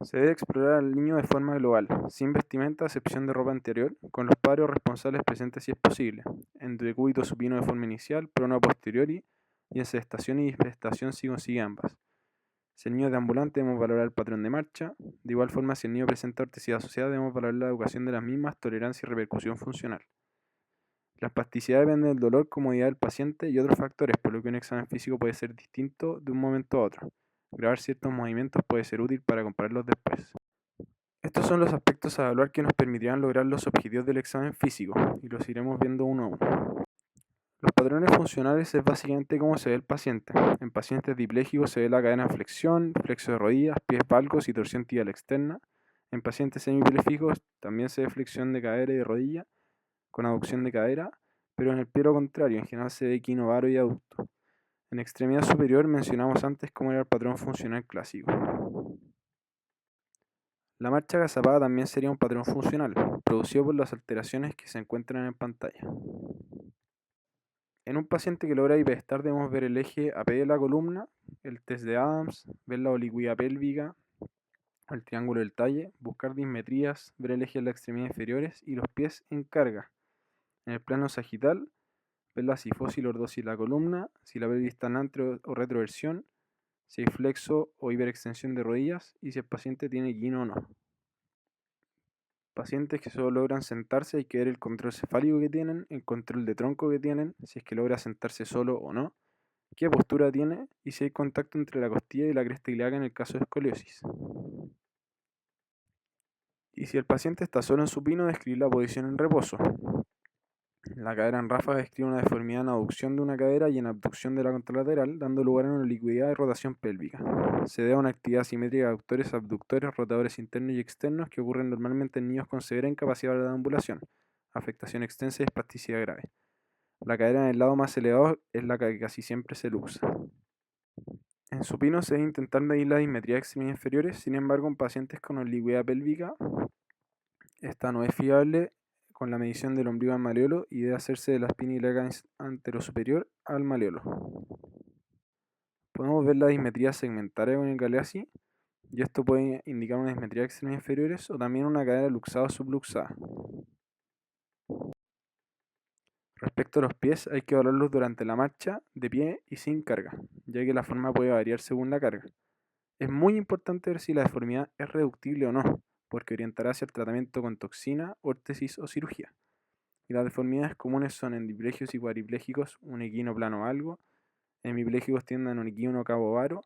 Se debe explorar al niño de forma global, sin vestimenta a excepción de ropa interior, con los padres o responsables presentes si es posible, en decúbito supino de forma inicial, prono a posteriori, y en sedestación y disestación si consigue ambas. Si el niño es deambulante debemos valorar el patrón de marcha, de igual forma si el niño presenta ortesidad asociada debemos valorar la educación de las mismas, tolerancia y repercusión funcional. La espasticidad depende del dolor, comodidad del paciente y otros factores, por lo que un examen físico puede ser distinto de un momento a otro. Grabar ciertos movimientos puede ser útil para compararlos después. Estos son los aspectos a evaluar que nos permitirán lograr los objetivos del examen físico, y los iremos viendo uno a uno. Los patrones funcionales es básicamente cómo se ve el paciente. En pacientes dipléjicos se ve la cadera en flexión, flexo de rodillas, pies valgos y torsión tibial externa. En pacientes semipléjicos también se ve flexión de cadera y de rodilla, con aducción de cadera, pero en el pie lo contrario, en general se ve equino varo y aducto. En extremidad superior mencionamos antes cómo era el patrón funcional clásico. La marcha agazapada también sería un patrón funcional, producido por las alteraciones que se encuentran en pantalla. En un paciente que logra bipedestar debemos ver el eje AP de la columna, el test de Adams, ver la oblicuidad pélvica, el triángulo del talle, buscar dismetrías, ver el eje de las extremidades inferiores y los pies en carga. En el plano sagital, ver la cifosis y lordosis de la columna, si la pelvis está en antro o retroversión, si hay flexo o hiperextensión de rodillas y si el paciente tiene quino o no. Pacientes que solo logran sentarse hay que ver el control cefálico que tienen, el control de tronco que tienen, si es que logra sentarse solo o no, qué postura tiene y si hay contacto entre la costilla y la cresta ilíaca en el caso de escoliosis. Y si el paciente está solo en supino, describir la posición en reposo. La cadera en ráfaga describe una deformidad en aducción de una cadera y en abducción de la contralateral, dando lugar a una liquidez y rotación pélvica. Se debe a una actividad simétrica de aductores, abductores, rotadores internos y externos que ocurren normalmente en niños con severa incapacidad de ambulación, afectación extensa y espasticidad grave. La cadera en el lado más elevado es la que casi siempre se luxa. En supino se debe intentar medir la dismetría de extremidades inferiores, sin embargo en pacientes con oblicuidad pélvica esta no es fiable con la medición del ombligo al maleolo y debe hacerse de la espina ilíaca anterosuperior al maleolo. Podemos ver la dismetría segmentaria con el Galeazzi y esto puede indicar una dismetría de extremidades inferiores o también una cadera luxada o subluxada. Respecto a los pies, hay que evaluarlos durante la marcha, de pie y sin carga, ya que la forma puede variar según la carga. Es muy importante ver si la deformidad es reductible o no, porque orientará hacia el tratamiento con toxina, órtesis o cirugía. Y las deformidades comunes son en dipléjicos y cuadripléjicos un equino plano algo, hemipléjicos tienden a un equino cabo varo,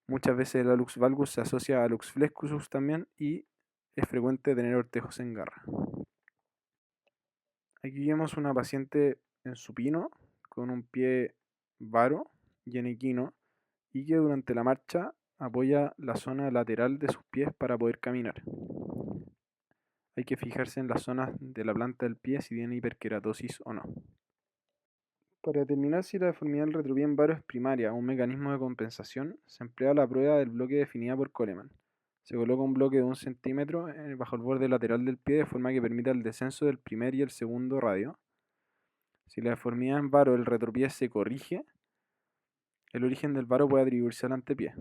muchas veces la lux valgus se asocia a lux flexus también y es frecuente tener ortejos en garra. Aquí vemos una paciente en supino con un pie varo y en equino y que durante la marcha apoya la zona lateral de sus pies para poder caminar. Hay que fijarse en las zonas de la planta del pie si tiene hiperkeratosis o no. Para determinar si la deformidad del retropié en varo es primaria o un mecanismo de compensación, se emplea la prueba del bloque definida por Coleman. Se coloca un bloque de 1 centímetro bajo el borde lateral del pie de forma que permita el descenso del primer y el segundo radio. Si la deformidad en varo del retropié se corrige, el origen del varo puede atribuirse al antepié,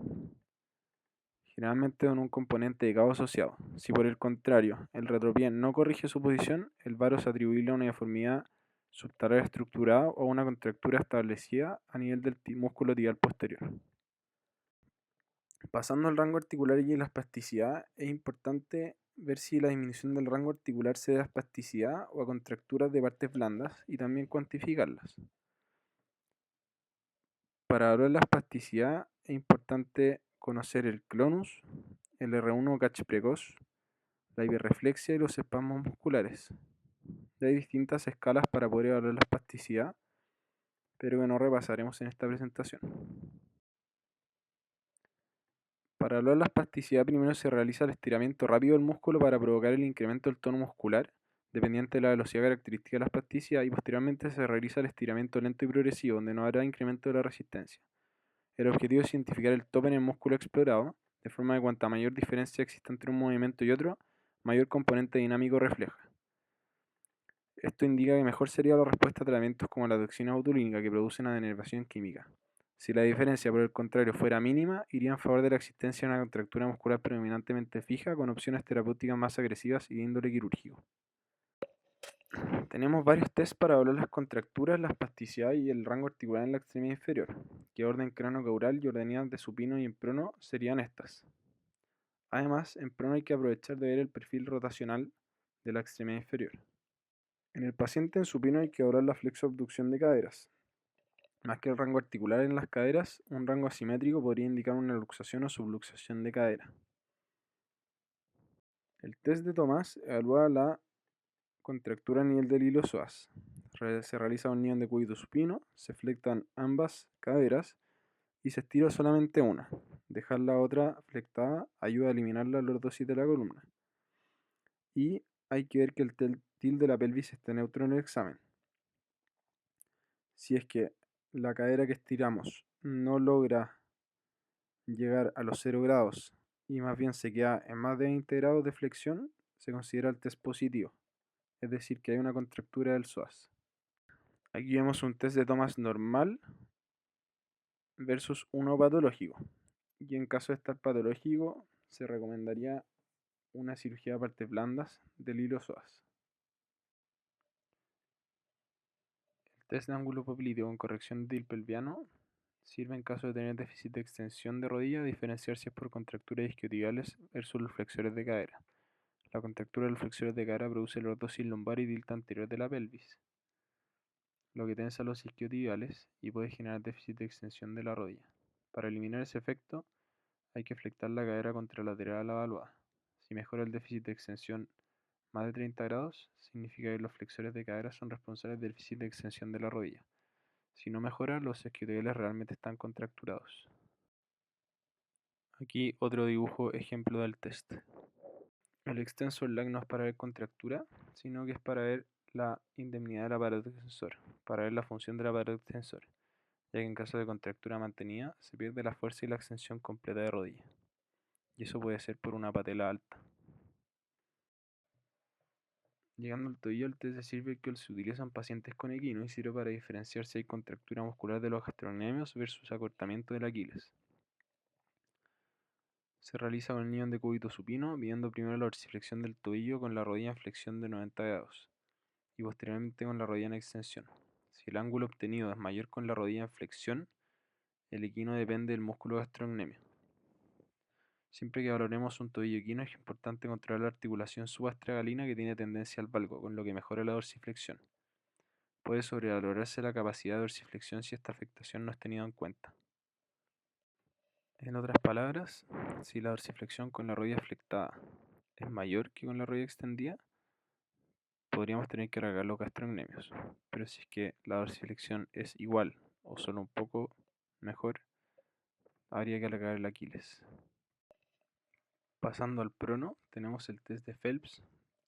generalmente con un componente de cabo asociado. Si por el contrario el retropié no corrige su posición, el varo es atribuible a una deformidad subtalar estructurada o una contractura establecida a nivel del músculo tibial posterior. Pasando al rango articular y la espasticidad, es importante ver si la disminución del rango articular se debe a espasticidad o a contracturas de partes blandas y también cuantificarlas. Para hablar de la espasticidad es importante conocer el clonus, el R1 catch precoz, la hiperreflexia y los espasmos musculares. Hay distintas escalas para poder evaluar la espasticidad, pero que no repasaremos en esta presentación. Para evaluar la espasticidad, primero se realiza el estiramiento rápido del músculo para provocar el incremento del tono muscular, dependiente de la velocidad característica de la espasticidad, y posteriormente se realiza el estiramiento lento y progresivo, donde no habrá incremento de la resistencia. El objetivo es identificar el tope en el músculo explorado, de forma que cuanta mayor diferencia exista entre un movimiento y otro, mayor componente dinámico refleja. Esto indica que mejor sería la respuesta a tratamientos como la toxina botulínica que producen una denervación química. Si la diferencia, por el contrario, fuera mínima, iría en favor de la existencia de una contractura muscular predominantemente fija con opciones terapéuticas más agresivas y de índole quirúrgico. Tenemos varios tests para evaluar las contracturas, la espasticidad y el rango articular en la extremidad inferior, que orden cráneo-caural y ordenidad de supino y en prono serían estas. Además, en prono hay que aprovechar de ver el perfil rotacional de la extremidad inferior. En el paciente en supino hay que evaluar la flexoabducción de caderas. Más que el rango articular en las caderas, un rango asimétrico podría indicar una luxación o subluxación de cadera. El test de Thomas evalúa la contractura a nivel del hilo psoas. Se realiza un nivel de cúbito supino, se flectan ambas caderas y se estira solamente una. Dejar la otra flectada ayuda a eliminar la lordosis de la columna. Y hay que ver que el tilde de la pelvis esté neutro en el examen. Si es que la cadera que estiramos no logra llegar a los 0 grados y más bien se queda en más de 20 grados de flexión, se considera el test positivo, es decir, que hay una contractura del psoas. Aquí vemos un test de Thomas normal versus uno patológico. Y en caso de estar patológico, se recomendaría una cirugía de partes blandas del hilo psoas. El test de ángulo popliteo con corrección de pelviano sirve en caso de tener déficit de extensión de rodilla, diferenciar si es por contracturas isquiotibiales versus los flexores de cadera. La contractura de los flexores de cadera produce lordosis lumbar y tilta anterior de la pelvis, lo que tensa los isquiotibiales y puede generar déficit de extensión de la rodilla. Para eliminar ese efecto, hay que flectar la cadera contralateral a la evaluada. Si mejora el déficit de extensión más de 30 grados, significa que los flexores de cadera son responsables del déficit de extensión de la rodilla. Si no mejora, los isquiotibiales realmente están contracturados. Aquí otro dibujo ejemplo del test. El extensor lag no es para ver contractura, sino que es para ver la indemnidad del aparato extensor, para ver la función del aparato extensor, ya que en caso de contractura mantenida se pierde la fuerza y la extensión completa de rodilla, y eso puede ser por una patela alta. Llegando al tobillo, el test de Silverkeel se utiliza en pacientes con equino y sirve para diferenciar si hay contractura muscular de los gastrocnemios versus acortamiento del Aquiles. Se realiza con el nivel de cúbito supino, midiendo primero la dorsiflexión del tobillo con la rodilla en flexión de 90 grados y posteriormente con la rodilla en extensión. Si el ángulo obtenido es mayor con la rodilla en flexión, el equino depende del músculo gastrocnemio. Siempre que valoremos un tobillo equino es importante controlar la articulación subastragalina que tiene tendencia al valgo, con lo que mejora la dorsiflexión. Puede sobrevalorarse la capacidad de dorsiflexión si esta afectación no es tenida en cuenta. En otras palabras, si la dorsiflexión con la rodilla flectada es mayor que con la rodilla extendida, podríamos tener que cargar los gastrocnemios. Pero si es que la dorsiflexión es igual o solo un poco mejor, habría que alargar el Aquiles. Pasando al prono, tenemos el test de Phelps,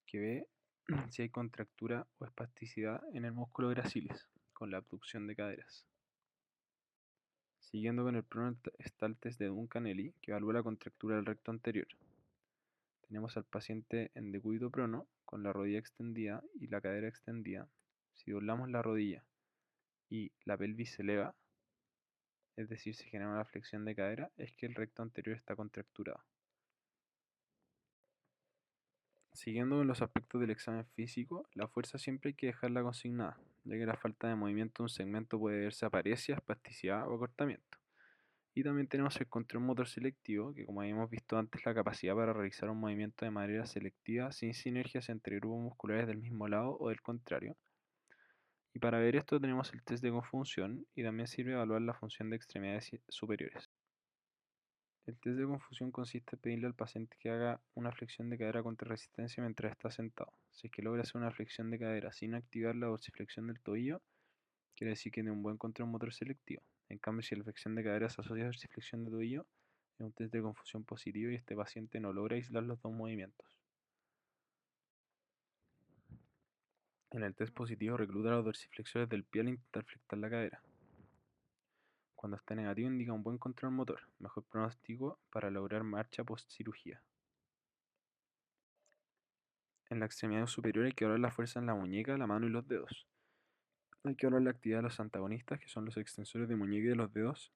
que ve si hay contractura o espasticidad en el músculo gracilis, con la abducción de caderas. Siguiendo con el prono está el test de Duncan-Elly, que evalúa la contractura del recto anterior. Tenemos al paciente en decúbito prono, con la rodilla extendida y la cadera extendida. Si doblamos la rodilla y la pelvis se eleva, es decir, se genera una flexión de cadera, es que el recto anterior está contracturado. Siguiendo con los aspectos del examen físico, la fuerza siempre hay que dejarla consignada, ya que la falta de movimiento de un segmento puede deberse a paresia, espasticidad o acortamiento. Y también tenemos el control motor selectivo, que como habíamos visto antes, la capacidad para realizar un movimiento de manera selectiva sin sinergias entre grupos musculares del mismo lado o del contrario. Y para ver esto tenemos el test de confusión y también sirve evaluar la función de extremidades superiores. El test de confusión consiste en pedirle al paciente que haga una flexión de cadera contra resistencia mientras está sentado. Si es que logra hacer una flexión de cadera sin activar la dorsiflexión del tobillo, quiere decir que tiene un buen control motor selectivo. En cambio, si la flexión de cadera se asocia a dorsiflexión de tobillo, es un test de confusión positivo y este paciente no logra aislar los dos movimientos. En el test positivo, recluta los dorsiflexores del pie al intentar flexionar la cadera. Cuando está negativo, indica un buen control motor, mejor pronóstico para lograr marcha post cirugía. En la extremidad superior hay que evaluar la fuerza en la muñeca, la mano y los dedos. Hay que evaluar la actividad de los antagonistas, que son los extensores de muñeca y de los dedos,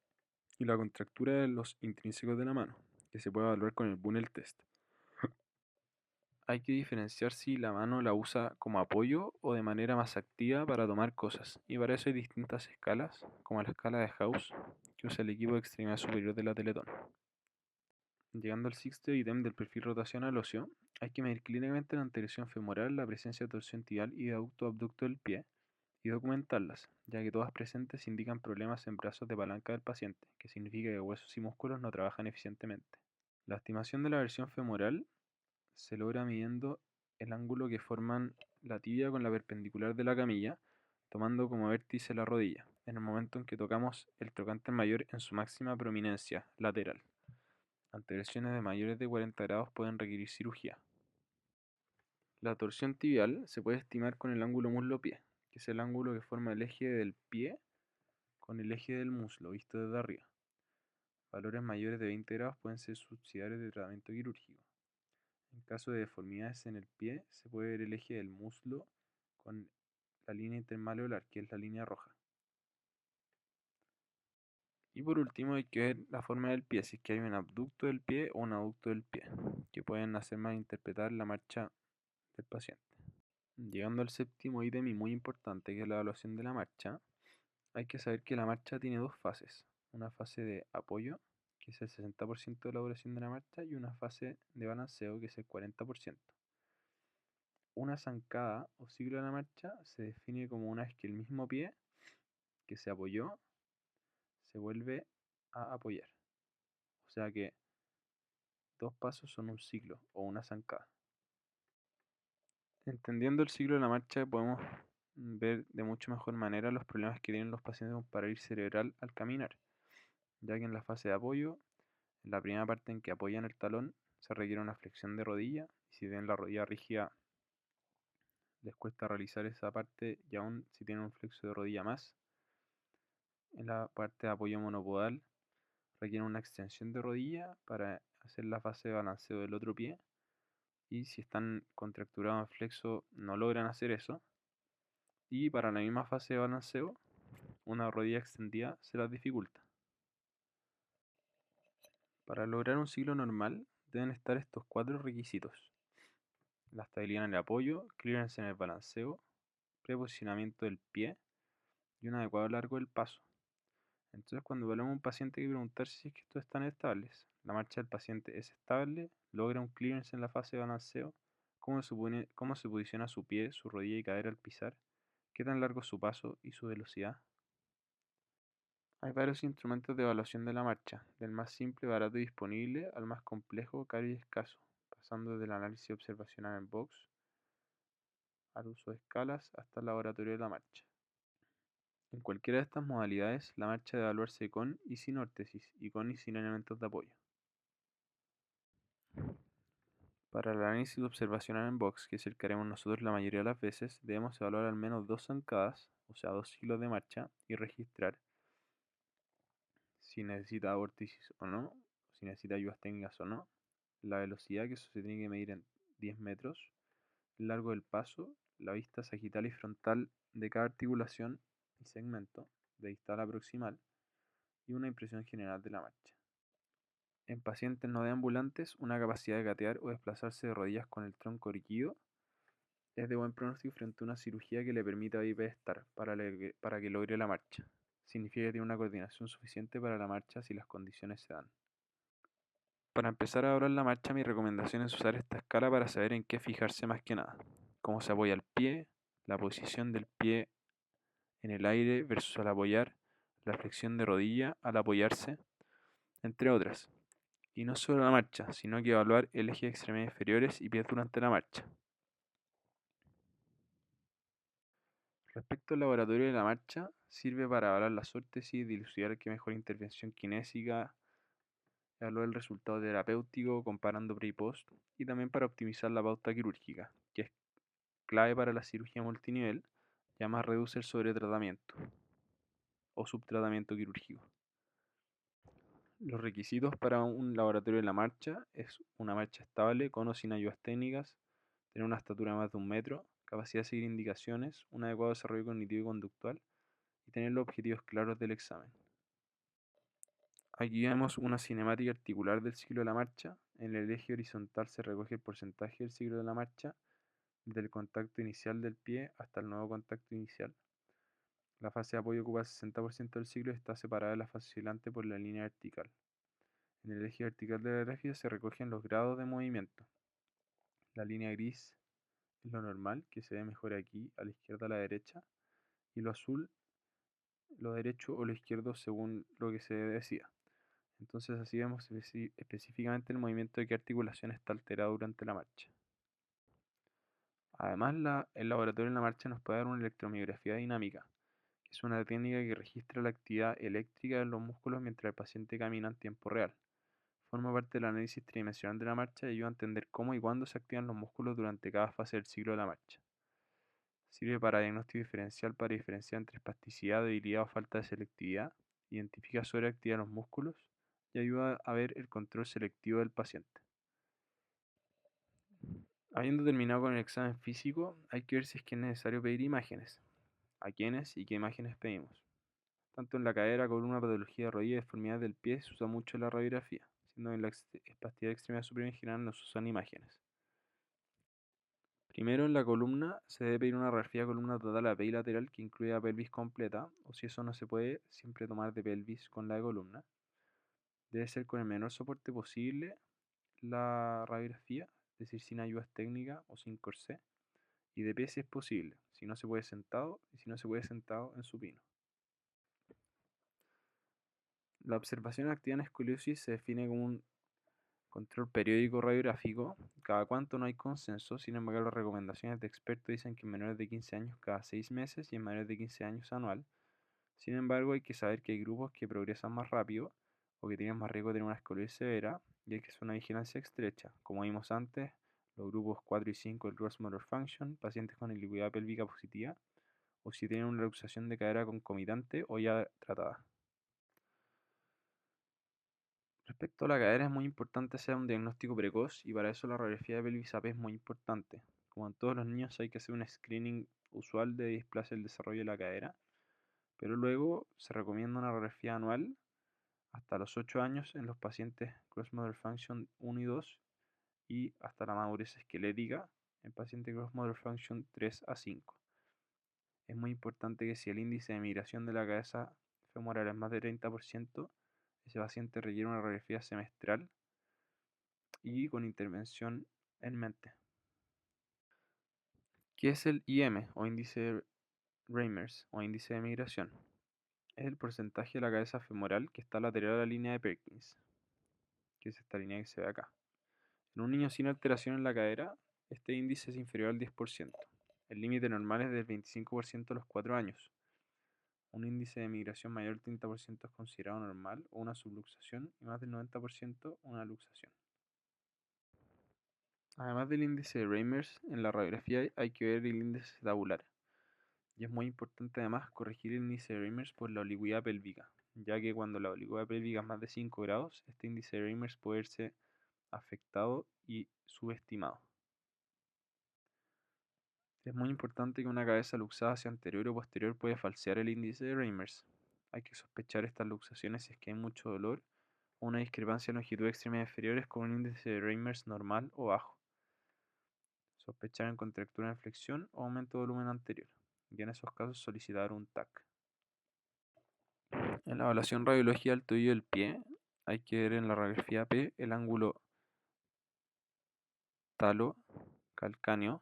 y la contractura de los intrínsecos de la mano, que se puede evaluar con el Bunel test. Hay que diferenciar si la mano la usa como apoyo o de manera más activa para tomar cosas, y para eso hay distintas escalas, como la escala de House, que usa el equipo de extremidad superior de la Teletón. Llegando al sexto ítem del perfil rotacional óseo, hay que medir clínicamente la anterorección femoral, la presencia de torsión tibial y de aducto-abducto del pie, y documentarlas, ya que todas presentes indican problemas en brazos de palanca del paciente, que significa que huesos y músculos no trabajan eficientemente. La estimación de la versión femoral se logra midiendo el ángulo que forman la tibia con la perpendicular de la camilla, tomando como vértice la rodilla, en el momento en que tocamos el trocánter mayor en su máxima prominencia lateral. Ante lesiones de mayores de 40 grados pueden requerir cirugía. La torsión tibial se puede estimar con el ángulo muslo-pie, que es el ángulo que forma el eje del pie con el eje del muslo, visto desde arriba. Valores mayores de 20 grados pueden ser subsidiarios de tratamiento quirúrgico. En caso de deformidades en el pie, se puede ver el eje del muslo con la línea intermaleolar, que es la línea roja. Y por último hay que ver la forma del pie, si es que hay un abducto del pie o un aducto del pie, que pueden hacer mal interpretar la marcha del paciente. Llegando al séptimo ítem y muy importante, que es la evaluación de la marcha, hay que saber que la marcha tiene dos fases. Una fase de apoyo, que es el 60% de la duración de la marcha, y una fase de balanceo, que es el 40%. Una zancada o ciclo de la marcha se define como una vez que el mismo pie que se apoyó se vuelve a apoyar. O sea que dos pasos son un ciclo o una zancada. Entendiendo el ciclo de la marcha podemos ver de mucho mejor manera los problemas que tienen los pacientes con parálisis cerebral al caminar, ya que en la fase de apoyo, en la primera parte en que apoyan el talón, se requiere una flexión de rodilla, y si tienen la rodilla rígida les cuesta realizar esa parte, y aún si tienen un flexo de rodilla más, en la parte de apoyo monopodal requiere una extensión de rodilla para hacer la fase de balanceo del otro pie, y si están contracturados en flexo no logran hacer eso, y para la misma fase de balanceo una rodilla extendida se las dificulta. Para lograr un ciclo normal deben estar estos cuatro requisitos: la estabilidad en el apoyo, clearance en el balanceo, preposicionamiento del pie y un adecuado largo del paso. Entonces, cuando evaluamos a un paciente hay que preguntar si es que estos están estables. La marcha del paciente es estable, logra un clearance en la fase de balanceo, cómo se posiciona su pie, su rodilla y cadera al pisar, qué tan largo es su paso y su velocidad. Hay varios instrumentos de evaluación de la marcha, del más simple, barato y disponible al más complejo, caro y escaso, pasando desde el análisis observacional en box al uso de escalas hasta el laboratorio de la marcha. En cualquiera de estas modalidades, la marcha debe evaluarse con y sin órtesis y con y sin elementos de apoyo. Para el análisis observacional en box, que es el que haremos nosotros la mayoría de las veces, debemos evaluar al menos 2 zancadas, o sea 2 ciclos de marcha, y registrar si necesita vórtices o no, si necesita ayudas técnicas o no, la velocidad, que eso se tiene que medir en 10 metros, el largo del paso, la vista sagital y frontal de cada articulación y segmento, de distal a proximal, y una impresión general de la marcha. En pacientes no deambulantes, una capacidad de gatear o desplazarse de rodillas con el tronco erguido es de buen pronóstico frente a una cirugía que le permita bipedestar para que logre la marcha. Significa que tiene una coordinación suficiente para la marcha si las condiciones se dan. Para empezar a hablar la marcha, mi recomendación es usar esta escala para saber en qué fijarse más que nada. Cómo se apoya el pie, la posición del pie en el aire versus al apoyar, la flexión de rodilla al apoyarse, entre otras. Y no solo la marcha, sino que evaluar el eje de extremidades inferiores y pies durante la marcha. Respecto al laboratorio de la marcha, sirve para evaluar las órtesis, dilucidar qué mejor intervención kinésica, evaluar el resultado terapéutico comparando pre y post, y también para optimizar la pauta quirúrgica, que es clave para la cirugía multinivel, y además reduce el sobretratamiento o subtratamiento quirúrgico. Los requisitos para un laboratorio de la marcha es una marcha estable, con o sin ayudas técnicas, tener una estatura de más de 1 metro, capacidad de seguir indicaciones, un adecuado desarrollo cognitivo y conductual, y tener los objetivos claros del examen. Aquí vemos una cinemática articular del ciclo de la marcha. En el eje horizontal se recoge el porcentaje del ciclo de la marcha, desde el contacto inicial del pie hasta el nuevo contacto inicial. La fase de apoyo ocupa el 60% del ciclo y está separada de la fase oscilante por la línea vertical. En el eje vertical de la gráfica se recogen los grados de movimiento. La línea gris es lo normal, que se ve mejor aquí, a la izquierda a la derecha, y lo azul, lo derecho o lo izquierdo según lo que se decida. Entonces así vemos específicamente el movimiento de qué articulación está alterada durante la marcha. Además, el laboratorio en la marcha nos puede dar una electromiografía dinámica, que es una técnica que registra la actividad eléctrica de los músculos mientras el paciente camina en tiempo real. Forma parte del análisis tridimensional de la marcha y ayuda a entender cómo y cuándo se activan los músculos durante cada fase del ciclo de la marcha. Sirve para diagnóstico diferencial para diferenciar entre espasticidad, debilidad o falta de selectividad, identifica sobreactividad de los músculos y ayuda a ver el control selectivo del paciente. Habiendo terminado con el examen físico, hay que ver si es que es necesario pedir imágenes, a quiénes y qué imágenes pedimos. Tanto en la cadera, columna, patología de rodilla y deformidad del pie se usa mucho la radiografía, siendo que en la espasticidad extremidad superior en general no se usan imágenes. Primero, en la columna se debe pedir una radiografía de columna total a pie y lateral que incluya pelvis completa, o si eso no se puede, siempre tomar de pelvis con la de columna. Debe ser con el menor soporte posible la radiografía, es decir, sin ayudas técnicas o sin corsé, y de pie si es posible, si no se puede sentado, y si no se puede sentado en supino. La observación activa en escoliosis se define como un control periódico radiográfico. Cada cuánto no hay consenso, sin embargo las recomendaciones de expertos dicen que en menores de 15 años cada 6 meses y en mayores de 15 años anual. Sin embargo, hay que saber que hay grupos que progresan más rápido o que tienen más riesgo de tener una escoliosis severa y hay que hacer una vigilancia estrecha. Como vimos antes, los grupos 4 y 5 del Gross Motor Function, pacientes con ilicuidad pélvica positiva o si tienen una luxación de cadera concomitante o ya tratada. Respecto a la cadera, es muy importante hacer un diagnóstico precoz y para eso la radiografía de pelvis AP es muy importante. Como en todos los niños hay que hacer un screening usual de displasia del desarrollo de la cadera, pero luego se recomienda una radiografía anual hasta los 8 años en los pacientes Gross Motor Function 1 y 2 y hasta la madurez esquelética en pacientes Gross Motor Function 3 a 5. Es muy importante que si el índice de migración de la cabeza femoral es más de 30%, ese paciente requiere una radiografía semestral y con intervención en mente. ¿Qué es el IM o índice de Reimers o índice de migración? Es el porcentaje de la cabeza femoral que está lateral a la línea de Perkins, que es esta línea que se ve acá. En un niño sin alteración en la cadera, este índice es inferior al 10%. El límite normal es del 25% a los 4 años. Un índice de migración mayor al 30% es considerado normal o una subluxación y más del 90% una luxación. Además del índice de Reimers, en la radiografía hay que ver el índice tabular. Y es muy importante además corregir el índice de Reimers por la oblicuidad pélvica, ya que cuando la oblicuidad pélvica es más de 5 grados, este índice de Reimers puede verse afectado y subestimado. Es muy importante que una cabeza luxada hacia anterior o posterior puede falsear el índice de Reimers. Hay que sospechar estas luxaciones si es que hay mucho dolor o una discrepancia en longitud de extremidades inferiores con un índice de Reimers normal o bajo. Sospechar en contractura en flexión o aumento de volumen anterior. Y en esos casos solicitar un TAC. En la evaluación radiológica del tobillo del pie hay que ver en la radiografía P el ángulo talo-calcáneo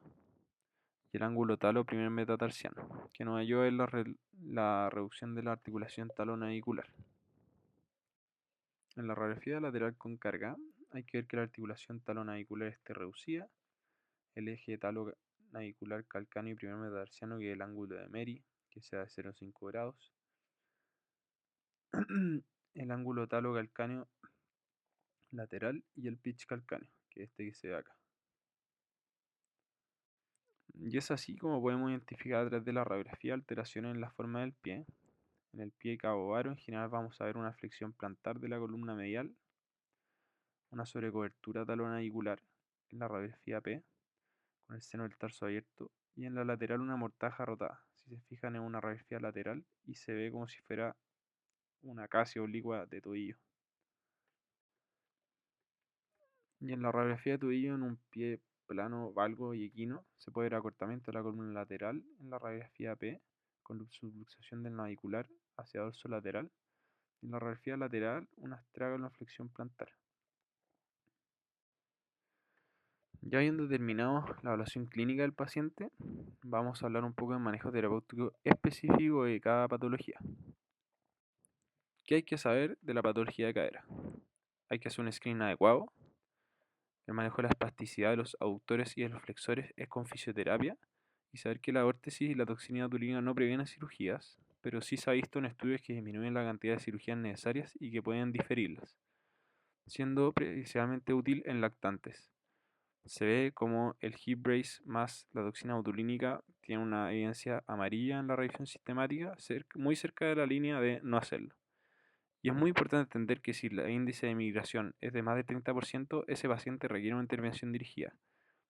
y el ángulo talo-primer metatarsiano, que nos ayuda en la reducción de la articulación talonavicular. En la radiografía lateral con carga hay que ver que la articulación talonavicular esté reducida, el eje talonavicular calcáneo y primer metatarsiano que es el ángulo de Meri, que sea de 0,5 grados, el ángulo talo-calcáneo lateral y el pitch calcáneo, que es este que se ve acá. Y es así como podemos identificar a través de la radiografía alteraciones en la forma del pie. En el pie cabo varo en general vamos a ver una flexión plantar de la columna medial, una sobrecobertura talonavicular en la radiografía P, con el seno del tarso abierto, y en la lateral una mortaja rotada. Si se fijan en una radiografía lateral y se ve como si fuera una casi oblicua de tobillo. Y en la radiografía de tobillo en un pie plano, valgo y equino, se puede ver acortamiento de la columna lateral en la radiografía P, con subluxación del navicular hacia dorso lateral. En la radiografía lateral, una estraga en la flexión plantar. Ya habiendo terminado la evaluación clínica del paciente, vamos a hablar un poco del manejo terapéutico específico de cada patología. ¿Qué hay que saber de la patología de cadera? Hay que hacer un screening adecuado. El manejo de la espasticidad de los aductores y de los flexores es con fisioterapia. Y saber que la órtesis y la toxina botulínica no previenen cirugías, pero sí se ha visto en estudios que disminuyen la cantidad de cirugías necesarias y que pueden diferirlas, siendo principalmente útil en lactantes. Se ve como el hip brace más la toxina botulínica tiene una evidencia amarilla en la revisión sistemática, muy cerca de la línea de no hacerlo. Y es muy importante entender que si el índice de migración es de más del 30%, ese paciente requiere una intervención dirigida,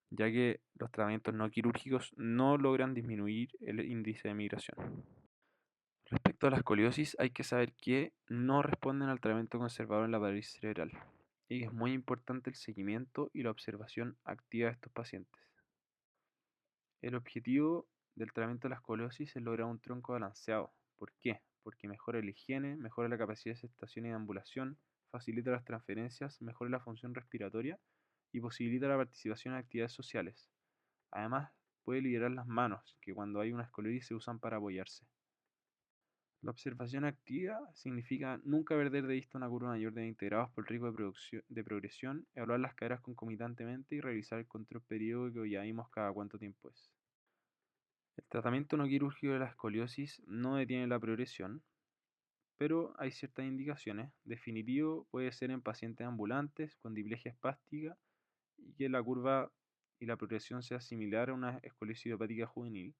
ya que los tratamientos no quirúrgicos no logran disminuir el índice de migración. Respecto a la escoliosis, hay que saber que no responden al tratamiento conservador en la parálisis cerebral, y es muy importante el seguimiento y la observación activa de estos pacientes. El objetivo del tratamiento de la escoliosis es lograr un tronco balanceado. ¿Por qué? Porque mejora la higiene, mejora la capacidad de aceptación y de ambulación, facilita las transferencias, mejora la función respiratoria y posibilita la participación en actividades sociales. Además, puede liberar las manos, que cuando hay una escoliosis se usan para apoyarse. La observación activa significa nunca perder de vista una curva mayor de 20 grados por riesgo de progresión, evaluar las caderas concomitantemente y revisar el control periódico que ya vimos cada cuánto tiempo es. El tratamiento no quirúrgico de la escoliosis no detiene la progresión, pero hay ciertas indicaciones. Definitivo puede ser en pacientes ambulantes con diplegia espástica y que la curva y la progresión sea similar a una escoliosis idiopática juvenil,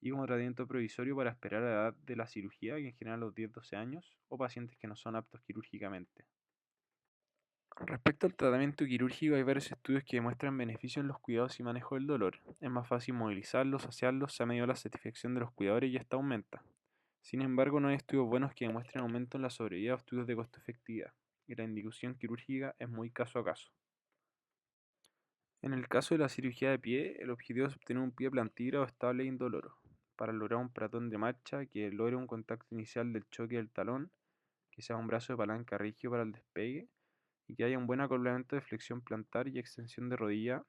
y como tratamiento provisorio para esperar a la edad de la cirugía, que en general a los 10-12 años, o pacientes que no son aptos quirúrgicamente. Respecto al tratamiento quirúrgico, hay varios estudios que demuestran beneficios en los cuidados y manejo del dolor. Es más fácil movilizarlos, saciarlos, se ha medido la satisfacción de los cuidadores y esta aumenta. Sin embargo, no hay estudios buenos que demuestren aumento en la sobrevida o estudios de costo-efectividad, y la indicación quirúrgica es muy caso a caso. En el caso de la cirugía de pie, el objetivo es obtener un pie plantígrado estable e indoloro, para lograr un platón de marcha que logre un contacto inicial del choque del talón, que sea un brazo de palanca rígido para el despegue, y que haya un buen acoplamiento de flexión plantar y extensión de rodilla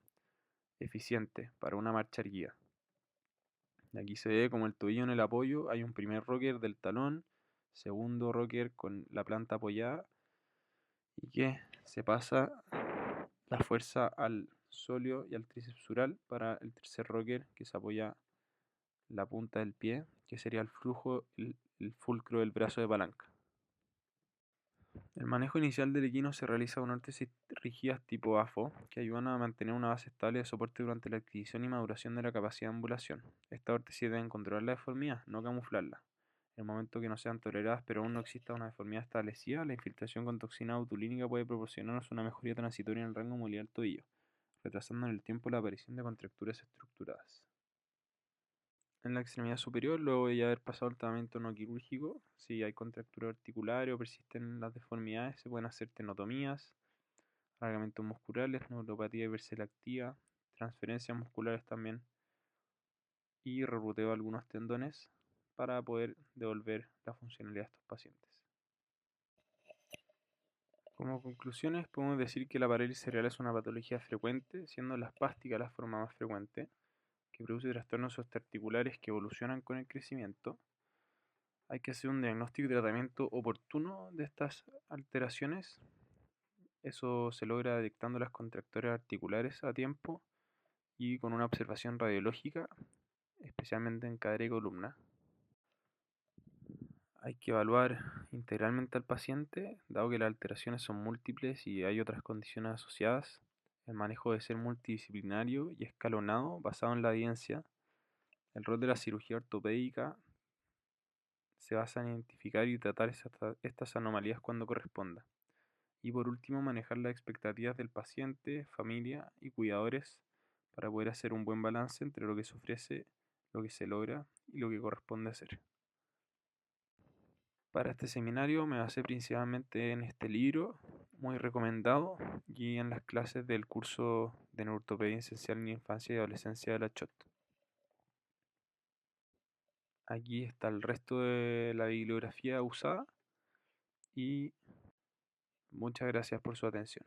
eficiente para una marcha erguida. Y aquí se ve como el tobillo en el apoyo, hay un primer rocker del talón, segundo rocker con la planta apoyada y que se pasa la fuerza al sóleo y al tríceps sural para el tercer rocker que se apoya la punta del pie, que sería el flujo el fulcro del brazo de palanca. El manejo inicial del equino se realiza con órtesis rígidas tipo AFO, que ayudan a mantener una base estable de soporte durante la adquisición y maduración de la capacidad de ambulación. Estas órtesis deben controlar la deformidad, no camuflarla. En el momento que no sean toleradas pero aún no exista una deformidad establecida, la infiltración con toxina botulínica puede proporcionarnos una mejoría transitoria en el rango de movilidad del tobillo, retrasando en el tiempo la aparición de contracturas estructuradas. En la extremidad superior, luego de ya haber pasado el tratamiento no quirúrgico, si hay contractura articular o persisten las deformidades, se pueden hacer tenotomías, alargamientos musculares, neuropatía hipersel activa, transferencias musculares también y reruteo de algunos tendones para poder devolver la funcionalidad a estos pacientes. Como conclusiones, podemos decir que la parálisis cerebral es una patología frecuente, siendo la espástica la forma más frecuente, que produce trastornos osteoarticulares que evolucionan con el crecimiento. Hay que hacer un diagnóstico y tratamiento oportuno de estas alteraciones. Eso se logra detectando las contracturas articulares a tiempo y con una observación radiológica, especialmente en cadera y columna. Hay que evaluar integralmente al paciente, dado que las alteraciones son múltiples y hay otras condiciones asociadas. El manejo debe ser multidisciplinario y escalonado, basado en la evidencia. El rol de la cirugía ortopédica se basa en identificar y tratar estas anomalías cuando corresponda. Y por último, manejar las expectativas del paciente, familia y cuidadores para poder hacer un buen balance entre lo que se ofrece, lo que se logra y lo que corresponde hacer. Para este seminario me basé principalmente en este libro, muy recomendado, y en las clases del curso de Neuroortopedia Esencial en Infancia y Adolescencia de la CHOT. Aquí está el resto de la bibliografía usada y muchas gracias por su atención.